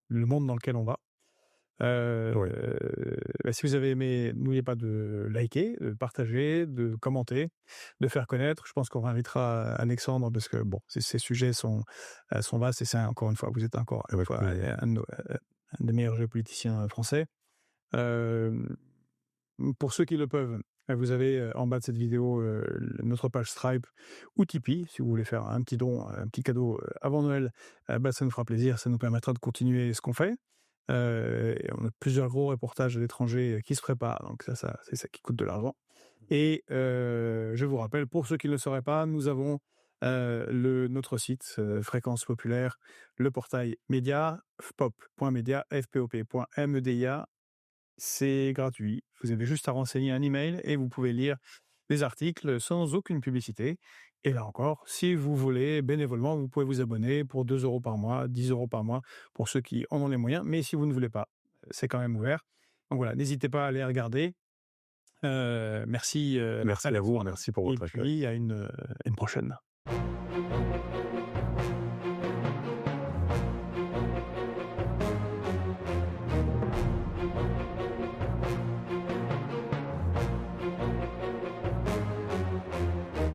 le monde dans lequel on va. Oui, Bah, si vous avez aimé, n'oubliez pas de liker, de partager, de commenter, de faire connaître. Je pense qu'on réinvitera Alexandre parce que bon, ces sujets sont vastes et c'est encore une fois, vous êtes encore une avec fois plaisir. un des meilleurs géopoliticiens français. Hem, pour ceux qui le peuvent, vous avez, en bas de cette vidéo, notre page Stripe ou Tipeee. Si vous voulez faire un petit don, un petit cadeau, avant Noël, bah, ça nous fera plaisir, ça nous permettra de continuer ce qu'on fait. Et on a plusieurs gros reportages à l'étranger, qui se préparent, donc ça c'est ça qui coûte de l'argent. Et je vous rappelle, pour ceux qui ne le sauraient pas, nous avons, notre site, Fréquence Populaire, le portail média, fpop.media, fpop.media. C'est gratuit. Vous avez juste à renseigner un email et vous pouvez lire des articles sans aucune publicité. Et là encore, si vous voulez bénévolement, vous pouvez vous abonner pour 2 € par mois, 10 € par mois pour ceux qui en ont les moyens. Mais si vous ne voulez pas, c'est quand même ouvert. Donc voilà, n'hésitez pas à aller regarder. Merci, Merci à vous, Alexandre, merci pour et votre accueil. puis à une prochaine.